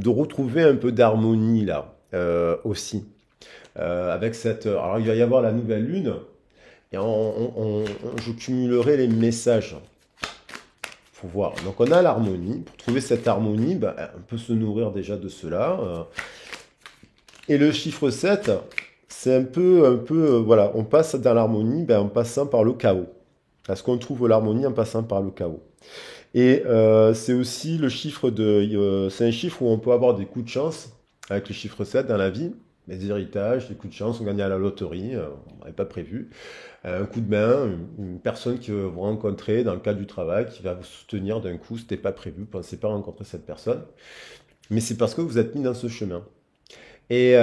retrouver un peu d'harmonie là, aussi, avec cette... Alors il va y avoir la nouvelle lune, et je cumulerai les messages. Faut voir. Donc on a l'harmonie. Pour trouver cette harmonie, on peut se nourrir déjà de cela. Et le chiffre 7, c'est un peu, voilà, on passe dans l'harmonie en passant par le chaos. Parce qu'on trouve l'harmonie en passant par le chaos. Et c'est aussi le chiffre c'est un chiffre où on peut avoir des coups de chance avec le chiffre 7 dans la vie. Des héritages, des coups de chance, on gagne à la loterie, on n'avait pas prévu. Un coup de main, une personne que vous rencontrez dans le cadre du travail qui va vous soutenir d'un coup, c'était pas prévu, vous ne pensez pas rencontrer cette personne. Mais c'est parce que vous êtes mis dans ce chemin. Et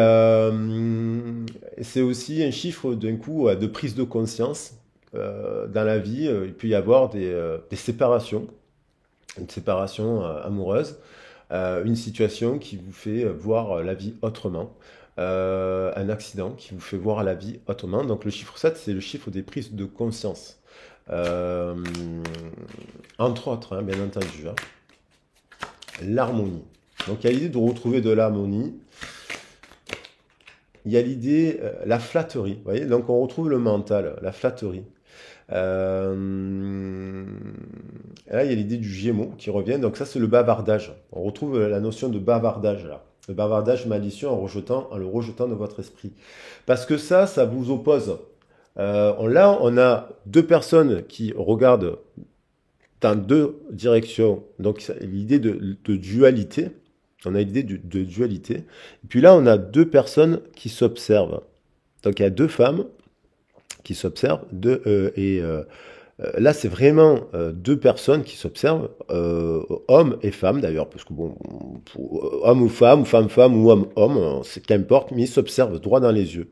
c'est aussi un chiffre d'un coup de prise de conscience. Dans la vie, il peut y avoir des séparations, une séparation amoureuse, une situation qui vous fait voir la vie autrement. Un accident qui vous fait voir la vie autrement. Donc le chiffre 7, c'est le chiffre des prises de conscience. Entre autres, bien entendu. L'harmonie. Donc il y a l'idée de retrouver de l'harmonie. Il y a l'idée, la flatterie. Vous voyez, donc on retrouve le mental, la flatterie. Là, il y a l'idée du Gémeaux qui revient. Donc ça, c'est le bavardage. On retrouve la notion de bavardage là. Le bavardage malicieux en le rejetant de votre esprit. Parce que ça vous oppose. Là, on a 2 personnes qui regardent dans 2 directions. Donc, l'idée de dualité. On a l'idée de dualité. Et puis là, on a 2 personnes qui s'observent. Donc, il y a 2 femmes qui s'observent. Là, c'est vraiment 2 personnes qui s'observent, hommes et femmes d'ailleurs, parce que bon, homme ou femme, ou homme, c'est qu'importe, mais ils s'observent droit dans les yeux.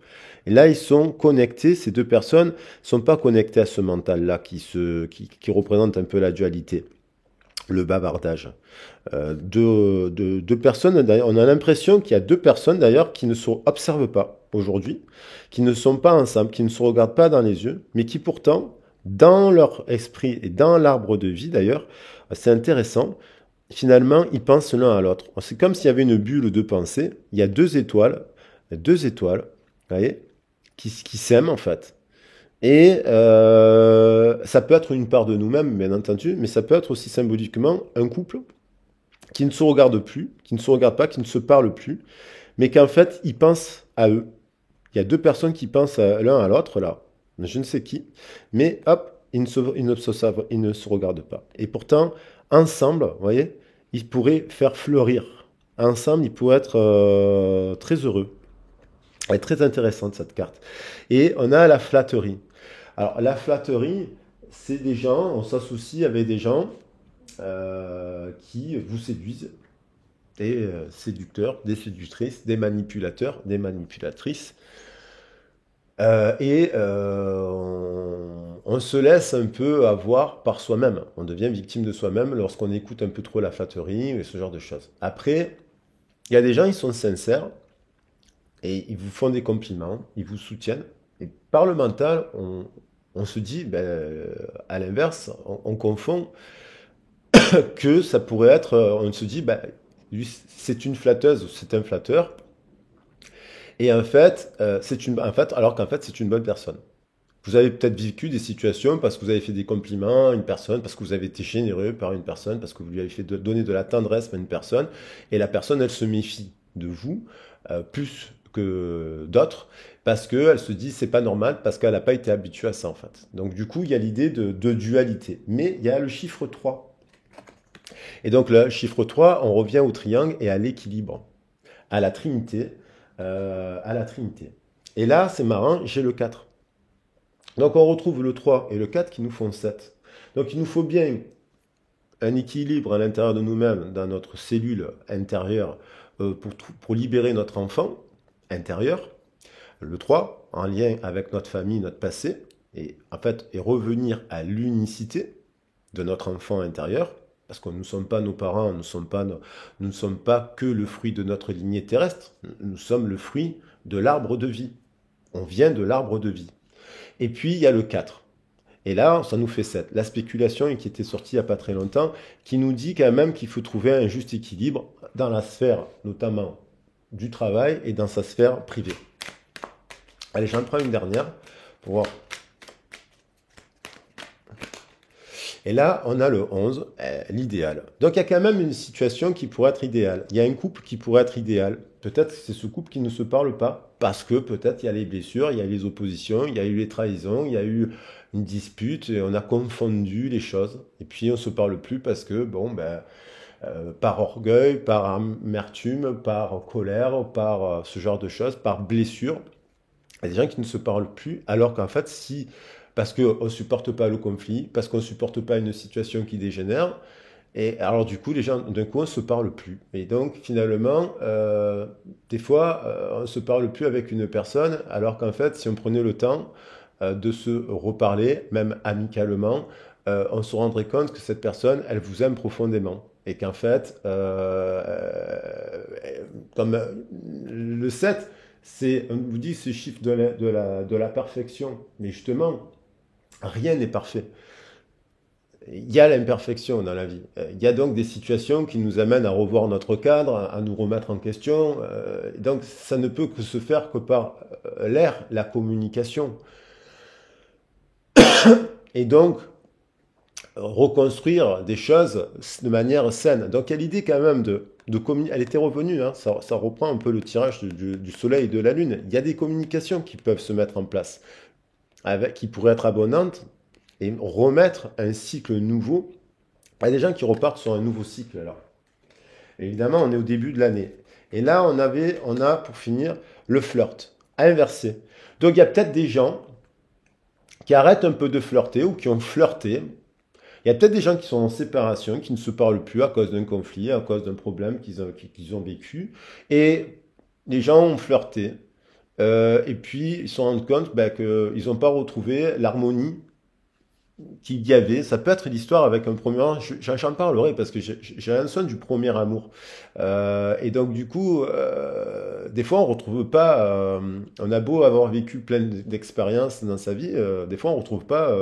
Et là, ils sont connectés, ces 2 personnes ne sont pas connectées à ce mental-là qui représente un peu la dualité. le bavardage. Deux personnes, d'ailleurs, on a l'impression qu'il y a deux personnes d'ailleurs qui ne s'observent pas aujourd'hui, qui ne sont pas ensemble, qui ne se regardent pas dans les yeux, mais qui pourtant, dans leur esprit et dans l'arbre de vie d'ailleurs, c'est intéressant, finalement, ils pensent l'un à l'autre. C'est comme s'il y avait une bulle de pensée, il y a deux étoiles, vous voyez, qui s'aiment en fait. Et ça peut être une part de nous-mêmes, bien entendu, mais ça peut être aussi symboliquement un couple qui ne se regarde plus, qui ne se regarde pas, qui ne se parle plus, mais qu'en fait, ils pensent à eux. Il y a deux personnes qui pensent l'un à l'autre, là, je ne sais qui, mais hop, ils ne se regardent pas. Et pourtant, ensemble, vous voyez, ils pourraient faire fleurir. Ensemble, ils pourraient être très heureux. Elle est très intéressante, cette carte. Et on a la flatterie. Alors, la flatterie, c'est des gens, on s'associe avec des gens qui vous séduisent, des séducteurs, des séductrices, des manipulateurs, des manipulatrices. On se laisse un peu avoir par soi-même. On devient victime de soi-même lorsqu'on écoute un peu trop la flatterie et ce genre de choses. Après, il y a des gens, ils sont sincères et ils vous font des compliments, ils vous soutiennent. Et par le mental, on se dit, ben, à l'inverse, on confond que ça pourrait être, on se dit, ben, lui, c'est une flatteuse, c'est un flatteur. Et en fait, alors qu'en fait, c'est une bonne personne. Vous avez peut-être vécu des situations parce que vous avez fait des compliments à une personne, parce que vous avez été généreux par une personne, parce que vous lui avez fait donner de la tendresse à une personne, et la personne, elle se méfie de vous plus que d'autres, parce qu'elle se dit c'est pas normal, parce qu'elle n'a pas été habituée à ça en fait. Donc du coup, il y a l'idée de dualité. Mais il y a le chiffre 3. Et donc le chiffre 3, on revient au triangle et à l'équilibre, à la trinité, à la trinité. Et là, c'est marrant, j'ai le 4. Donc on retrouve le 3 et le 4 qui nous font 7. Donc il nous faut bien un équilibre à l'intérieur de nous-mêmes, dans notre cellule intérieure, pour libérer notre enfant intérieur. Le 3, en lien avec notre famille, notre passé, et en fait, et revenir à l'unicité de notre enfant intérieur, parce que nous ne sommes pas nos parents, nous ne sommes pas que le fruit de notre lignée terrestre, nous sommes le fruit de l'arbre de vie. On vient de l'arbre de vie. Et puis, il y a le 4. Et là, ça nous fait 7. La spéculation, qui était sortie il n'y a pas très longtemps, qui nous dit quand même qu'il faut trouver un juste équilibre dans la sphère, notamment du travail, et dans sa sphère privée. Allez, j'en prends une dernière pour voir. Et là, on a le 11, l'idéal. Donc, il y a quand même une situation qui pourrait être idéale. Il y a un couple qui pourrait être idéal. Peut-être que c'est ce couple qui ne se parle pas, parce que peut-être il y a les blessures, il y a les oppositions, il y a eu les trahisons, il y a eu une dispute, et on a confondu les choses. Et puis, on ne se parle plus parce que, bon, ben, par orgueil, par amertume, par colère, par ce genre de choses, par blessure. Il y a des gens qui ne se parlent plus, alors qu'en fait, si, parce qu'on ne supporte pas le conflit, parce qu'on ne supporte pas une situation qui dégénère, et alors du coup, les gens, d'un coup, on ne se parle plus. Et donc, finalement, des fois, on ne se parle plus avec une personne, alors qu'en fait, si on prenait le temps de se reparler, même amicalement, on se rendrait compte que cette personne, elle vous aime profondément. Et qu'en fait, comme le 7, on vous dit ce chiffre de la perfection. Mais justement, rien n'est parfait. Il y a l'imperfection dans la vie. Il y a donc des situations qui nous amènent à revoir notre cadre, à nous remettre en question. Donc ça ne peut que se faire que par l'air, la communication. Et donc, reconstruire des choses de manière saine. Donc il y a l'idée quand même de communiquer. Elle était revenue, hein, ça reprend un peu le tirage du soleil et de la lune. Il y a des communications qui peuvent se mettre en place, qui pourraient être abondantes, et remettre un cycle nouveau. Il y a des gens qui repartent sur un nouveau cycle alors. Évidemment, on est au début de l'année. Et là, on a pour finir le flirt, inversé. Donc il y a peut-être des gens qui arrêtent un peu de flirter ou qui ont flirté. Il y a peut-être des gens qui sont en séparation, qui ne se parlent plus à cause d'un conflit, à cause d'un problème qu'ils ont vécu. Et les gens ont flirté. Et puis, ils se rendent compte ben, qu'ils n'ont pas retrouvé l'harmonie qu'il y avait, ça peut être l'histoire avec un premier amour, j'en parlerai parce que j'ai un son du premier amour. Et donc du coup, des fois on retrouve pas, on a beau avoir vécu plein d'expériences dans sa vie, des fois on retrouve pas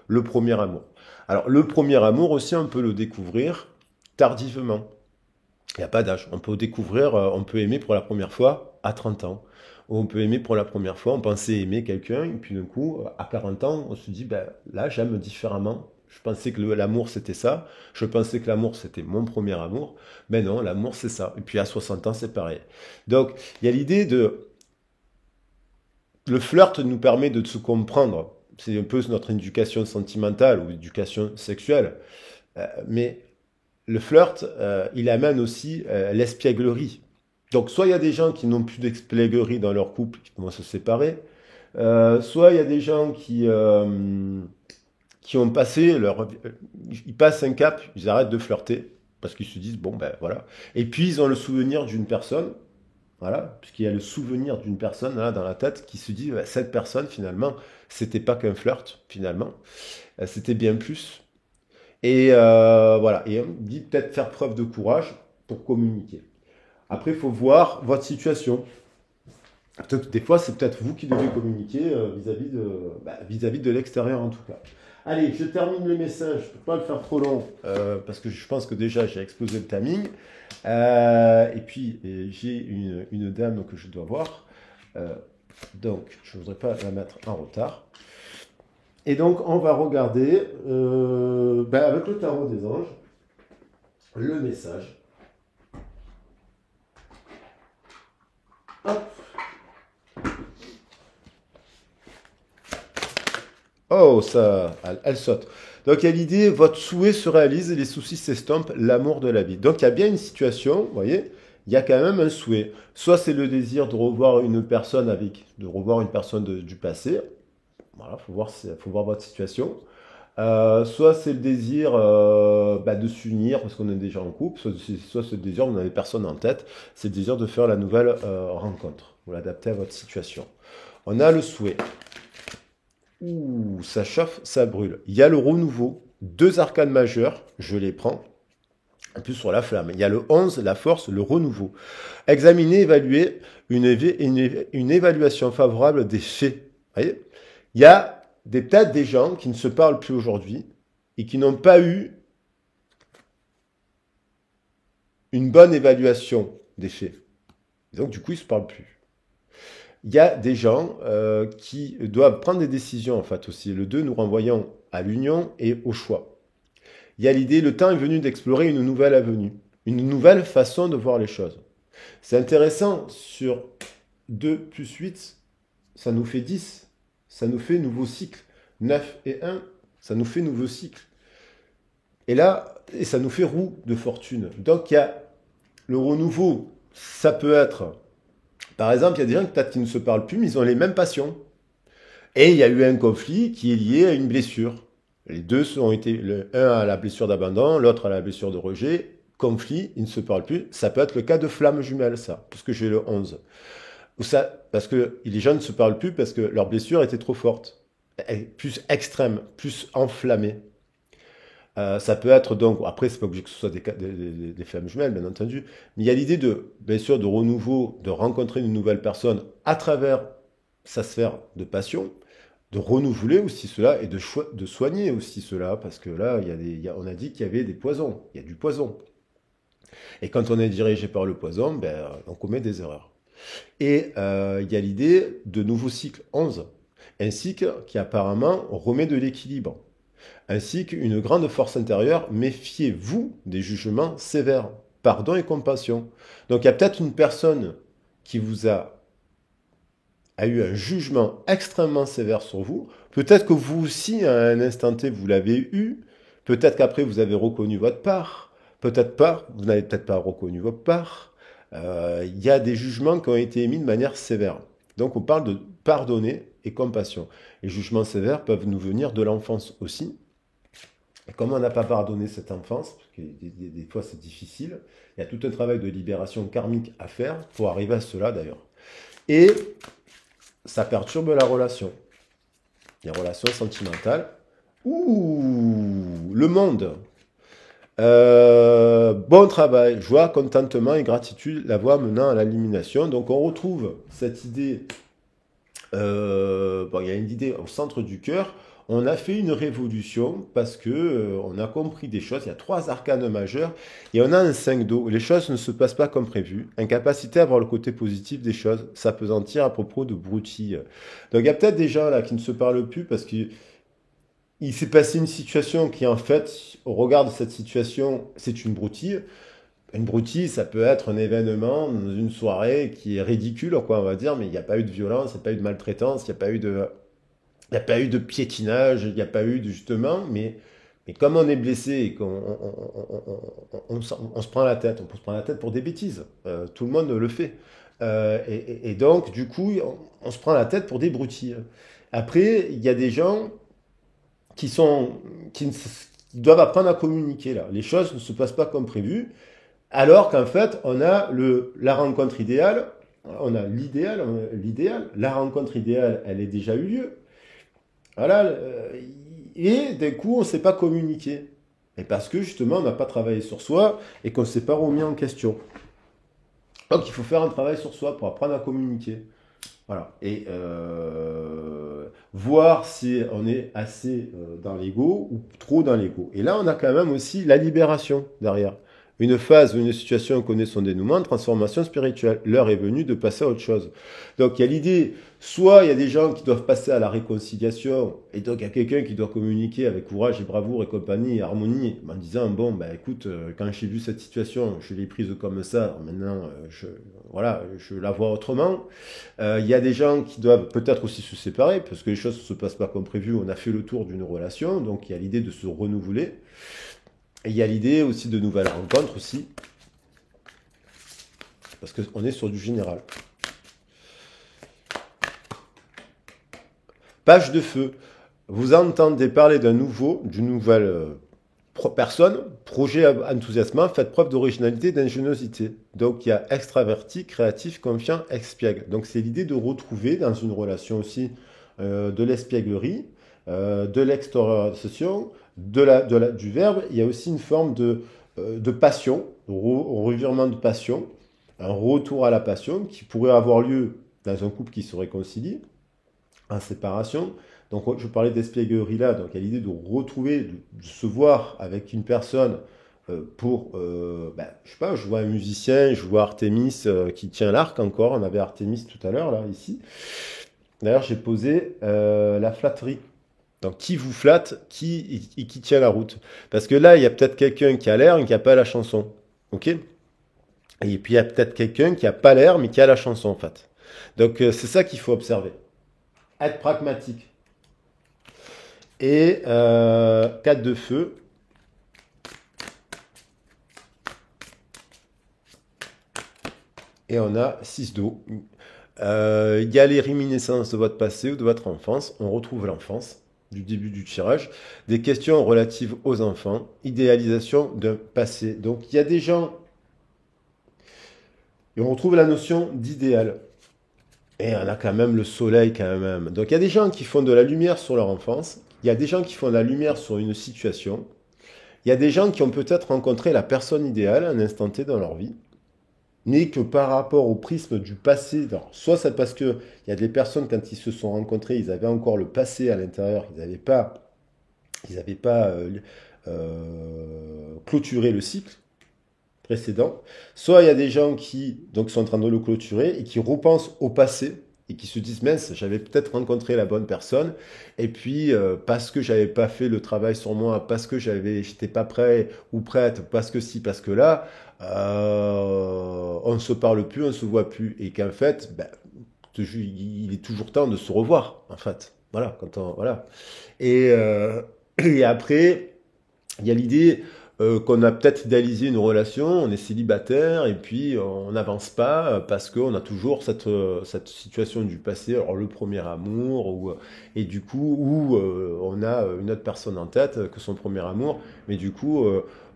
le premier amour. Alors le premier amour aussi, on peut le découvrir tardivement. Il n'y a pas d'âge. On peut découvrir, on peut aimer pour la première fois à 30 ans. Ou on peut aimer pour la première fois, on pensait aimer quelqu'un, et puis d'un coup, à 40 ans, on se dit, ben, là, j'aime différemment. Je pensais que l'amour, c'était ça. Je pensais que l'amour, c'était mon premier amour. Mais non, l'amour, c'est ça. Et puis à 60 ans, c'est pareil. Donc, il y a l'idée de... Le flirt nous permet de se comprendre. C'est un peu notre éducation sentimentale ou éducation sexuelle. Mais le flirt, il amène aussi l'espièglerie. Donc, soit il y a des gens qui n'ont plus d'espièglerie dans leur couple, qui vont se séparer, soit il y a des gens qui ont passé leur... Ils passent un cap, ils arrêtent de flirter, parce qu'ils se disent, bon, ben voilà. Et puis, ils ont le souvenir d'une personne, voilà, puisqu'il y a le souvenir d'une personne là dans la tête qui se dit, ouais, cette personne, finalement, c'était pas qu'un flirt, finalement, c'était bien plus. Et voilà, et on dit peut-être faire preuve de courage pour communiquer. Après, il faut voir votre situation. Des fois, c'est peut-être vous qui devez communiquer vis-à-vis de l'extérieur en tout cas. Allez, je termine le message. Je ne peux pas le faire trop long parce que je pense que déjà j'ai explosé le timing. Et puis, j'ai une dame que je dois voir. Donc, je ne voudrais pas la mettre en retard. Et donc, on va regarder avec le tarot des anges le message. Hop. Oh, ça, elle saute. Donc, il y a l'idée, votre souhait se réalise et les soucis s'estompent, l'amour de la vie. Donc, il y a bien une situation, vous voyez, il y a quand même un souhait. Soit c'est le désir de revoir une personne du passé. Voilà, faut voir votre situation. Soit c'est le désir de s'unir parce qu'on est déjà en couple, soit c'est le désir, vous n'avez personne en tête, c'est le désir de faire la nouvelle rencontre. Vous l'adaptez à votre situation. On a le souhait. Ouh, ça chauffe, ça brûle. Il y a le renouveau, deux arcanes majeures, je les prends. En plus sur la flamme. Il y a le 11, la force, le renouveau. Examiner, évaluer, une évaluation favorable des faits. Vous voyez, il y a peut-être des gens qui ne se parlent plus aujourd'hui et qui n'ont pas eu une bonne évaluation des faits. Donc du coup, ils ne se parlent plus. Il y a des gens qui doivent prendre des décisions en fait aussi. Le 2, nous renvoyons à l'union et au choix. Il y a l'idée, le temps est venu d'explorer une nouvelle avenue, une nouvelle façon de voir les choses. C'est intéressant, sur 2 plus 8, ça nous fait 10. Ça nous fait nouveau cycle. 9 et 1, ça nous fait nouveau cycle. Et là, ça nous fait roue de fortune. Donc il y a le renouveau, ça peut être, par exemple, il y a des gens peut-être qui ne se parlent plus, mais ils ont les mêmes passions. Et il y a eu un conflit qui est lié à une blessure. Les deux ont été, le un à la blessure d'abandon, l'autre à la blessure de rejet. Conflit, ils ne se parlent plus. Ça peut être le cas de flamme jumelle, ça, puisque j'ai le 11. Ou ça, parce que les gens ne se parlent plus parce que leur blessure était trop forte, plus extrême, plus enflammée. Ça peut être donc, après c'est pas obligé que ce soit des flammes jumelles, bien entendu, mais il y a l'idée de, bien sûr, de renouveau, de rencontrer une nouvelle personne à travers sa sphère de passion, de renouveler aussi cela et de soigner aussi cela, parce que là, on a dit qu'il y avait des poisons, il y a du poison. Et quand on est dirigé par le poison, ben, on commet des erreurs. Et il y a l'idée de nouveau cycle 11, un cycle qui apparemment remet de l'équilibre, ainsi qu'une grande force intérieure. Méfiez-vous des jugements sévères, pardon et compassion. Donc il y a peut-être une personne qui vous a eu un jugement extrêmement sévère sur vous. Peut-être que vous aussi, à un instant T, vous l'avez eu. Peut-être qu'après, vous avez reconnu votre part. Peut-être pas, vous n'avez peut-être pas reconnu votre part. Il y a des jugements qui ont été émis de manière sévère. Donc on parle de pardonner et compassion. Les jugements sévères peuvent nous venir de l'enfance aussi. Et comme on n'a pas pardonné cette enfance, parce que des fois c'est difficile, il y a tout un travail de libération karmique à faire pour arriver à cela d'ailleurs. Et ça perturbe la relation, les relations sentimentales, Ouh, le monde. Bon travail, joie, contentement et gratitude, la voie menant à l'élimination. Donc on retrouve cette idée, bon, il y a une idée au centre du cœur. On a fait une révolution parce que on a compris des choses. Il y a trois arcanes majeurs et on a un 5 d'eau. Les choses ne se passent pas comme prévu. Incapacité à voir le côté positif des choses, s'apesantir à propos de broutilles. Donc il y a peut-être des gens là qui ne se parlent plus parce que il s'est passé une situation qui, en fait, au regard de cette situation, c'est une broutille. Une broutille, ça peut être un événement dans une soirée qui est ridicule, quoi, on va dire, mais il n'y a pas eu de violence, il n'y a pas eu de maltraitance, il n'y a pas eu de, il n'y a pas eu de piétinage, il n'y a pas eu de justement, mais comme on est blessé et qu'on on se prend la tête, on peut se prendre la tête pour des bêtises. Tout le monde le fait. Et donc, du coup, on se prend la tête pour des broutilles. Après, il y a des gens qui sont, qui, ne qui doivent apprendre à communiquer là. Les choses ne se passent pas comme prévu, alors qu'en fait, on a la rencontre idéale, on a l'idéal, la rencontre idéale, elle est déjà eu lieu. Voilà, et d'un coup, on ne sait pas communiquer. Et parce que justement, on n'a pas travaillé sur soi et qu'on ne s'est pas remis en question. Donc, il faut faire un travail sur soi pour apprendre à communiquer. Voilà. Et voir si on est assez dans l'ego ou trop dans l'ego. Et là, on a quand même aussi la libération derrière. Une phase ou une situation connaît son dénouement, transformation spirituelle. L'heure est venue de passer à autre chose. Donc il y a l'idée, soit il y a des gens qui doivent passer à la réconciliation, et donc il y a quelqu'un qui doit communiquer avec courage et bravoure et compagnie et harmonie, en disant, bon, bah écoute, quand j'ai vu cette situation, je l'ai prise comme ça, maintenant, voilà, je la vois autrement. Il y a des gens qui doivent peut-être aussi se séparer, parce que les choses ne se passent pas comme prévu, on a fait le tour d'une relation, donc il y a l'idée de se renouveler. Et il y a l'idée aussi de nouvelles rencontres aussi, parce qu'on est sur du général. Page de feu. Vous entendez parler d'une nouvelle personne, projet enthousiasmant, faites preuve d'originalité, d'ingéniosité. Donc il y a extraverti, créatif, confiant, espiègle. Donc c'est l'idée de retrouver dans une relation aussi de l'espièglerie, de l'extériorisation, du verbe. Il y a aussi une forme de passion, revirement de passion, un retour à la passion qui pourrait avoir lieu dans un couple qui se réconcilie, en séparation. Donc je parlais d'espièglerie là, donc il y a l'idée de retrouver, de se voir avec une personne pour, je sais pas, je vois un musicien, je vois Artémis qui tient l'arc encore, on avait Artémis tout à l'heure là, ici. D'ailleurs j'ai posé la flatterie. Donc qui vous flatte, qui tient la route. Parce que là il y a peut-être quelqu'un qui a l'air et qui n'a pas la chanson. Ok. Et puis il y a peut-être quelqu'un qui n'a pas l'air mais qui a la chanson en fait. Donc c'est ça qu'il faut observer. Être pragmatique. Et 4 de feu. Et on a 6 d'eau. Il y a les réminiscences de votre passé ou de votre enfance. On retrouve l'enfance du début du tirage. Des questions relatives aux enfants. Idéalisation d'un passé. Donc il y a des gens... Et on retrouve la notion d'idéal. Et on a quand même le soleil quand même. Donc il y a des gens qui font de la lumière sur leur enfance. Il y a des gens qui font de la lumière sur une situation. Il y a des gens qui ont peut-être rencontré la personne idéale à un instant T dans leur vie, mais que par rapport au prisme du passé, alors, soit c'est parce que il y a des personnes quand ils se sont rencontrés, ils avaient encore le passé à l'intérieur, ils n'avaient pas clôturé le cycle précédent. Soit il y a des gens qui donc sont en train de le clôturer et qui repensent au passé et qui se disent mince, j'avais peut-être rencontré la bonne personne et puis parce que j'avais pas fait le travail sur moi, parce que j'étais pas prêt ou prête, parce que si, parce que là, on ne se parle plus, on ne se voit plus et qu'en fait, il est toujours temps de se revoir en fait. Voilà, voilà. Et, et après, il y a l'idée qu'on a peut-être idéalisé une relation, on est célibataire et puis on n'avance pas parce qu'on a toujours cette situation du passé, alors le premier amour, et du coup, où on a une autre personne en tête que son premier amour, mais du coup,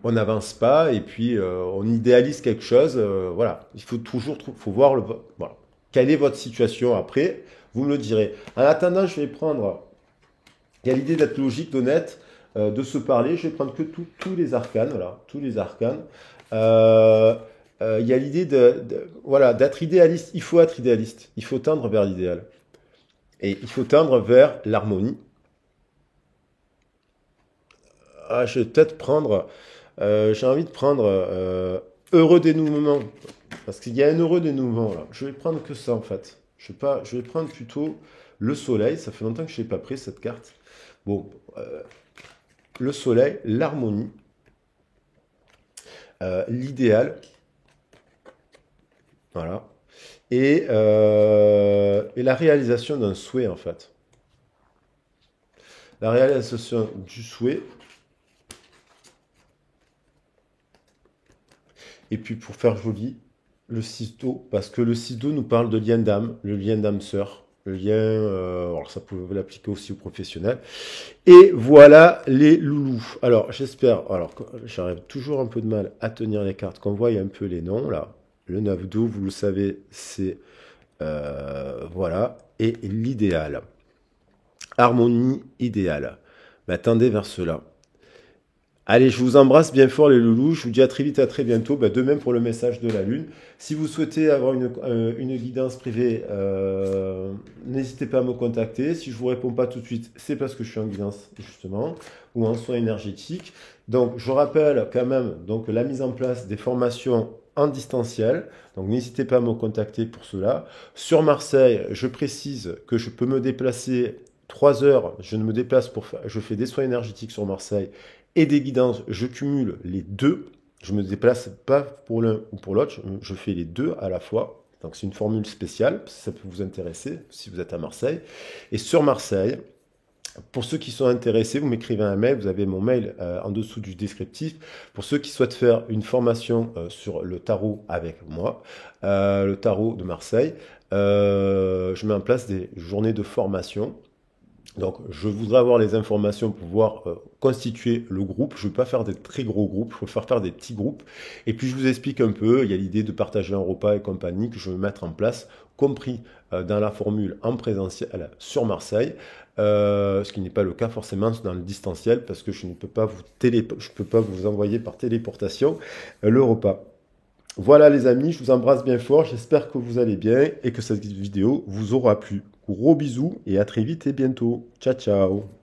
on n'avance pas et puis on idéalise quelque chose. Voilà, il faut toujours faut voir voilà. Quelle est votre situation après, vous me le direz. En attendant, je vais prendre Il y a l'idée d'être logique, d'honnête, de se parler. Je vais prendre que tous les arcanes, voilà, tous les arcanes. Euh, il y a l'idée voilà, d'être idéaliste. Il faut être idéaliste. Il faut tendre vers l'idéal. Et il faut tendre vers l'harmonie. Ah, je vais peut-être prendre, j'ai envie de prendre heureux dénouement. Parce qu'il y a un heureux dénouement là. Je vais prendre que ça en fait. Je vais prendre plutôt le soleil. Ça fait longtemps que je n'ai pas pris cette carte. Bon, le soleil, l'harmonie, l'idéal. Voilà. Et la réalisation d'un souhait en fait. La réalisation du souhait. Et puis pour faire joli, le 6 d'eau, parce que le 6 d'eau nous parle de lien d'âme, le lien d'âme-sœur, le lien, alors ça peut l'appliquer aussi aux professionnels. Et voilà les loulous. Alors j'espère, alors j'arrive toujours un peu de mal à tenir les cartes, qu'on voit un peu les noms là. Le 9 d'eau, vous le savez, c'est voilà, et l'idéal. Harmonie idéale. Mais attendez vers cela. Allez, je vous embrasse bien fort les loulous, je vous dis à très vite, à très bientôt. Bah, de même pour le message de la Lune. Si vous souhaitez avoir une guidance privée, n'hésitez pas à me contacter. Si je ne vous réponds pas tout de suite, c'est parce que je suis en guidance justement, ou en soins énergétiques. Donc je rappelle quand même donc, la mise en place des formations en distanciel. Donc n'hésitez pas à me contacter pour cela. Sur Marseille, je précise que je peux me déplacer 3 heures, je ne me déplace pour faire, je fais des soins énergétiques sur Marseille et des guidances, je cumule les deux. Je ne me déplace pas pour l'un ou pour l'autre, je fais les deux à la fois. Donc c'est une formule spéciale, ça peut vous intéresser si vous êtes à Marseille. Et sur Marseille, pour ceux qui sont intéressés, vous m'écrivez un mail, vous avez mon mail en dessous du descriptif. Pour ceux qui souhaitent faire une formation sur le tarot avec moi, le tarot de Marseille, je mets en place des journées de formation. Donc, je voudrais avoir les informations pour pouvoir constituer le groupe. Je ne veux pas faire des très gros groupes, je veux faire des petits groupes. Et puis, je vous explique un peu, il y a l'idée de partager un repas et compagnie que je veux mettre en place, compris dans la formule en présentiel sur Marseille, ce qui n'est pas le cas forcément dans le distanciel, parce que je ne peux pas vous envoyer par téléportation le repas. Voilà les amis, je vous embrasse bien fort, j'espère que vous allez bien et que cette vidéo vous aura plu. Gros bisous et à très vite et bientôt. Ciao ciao.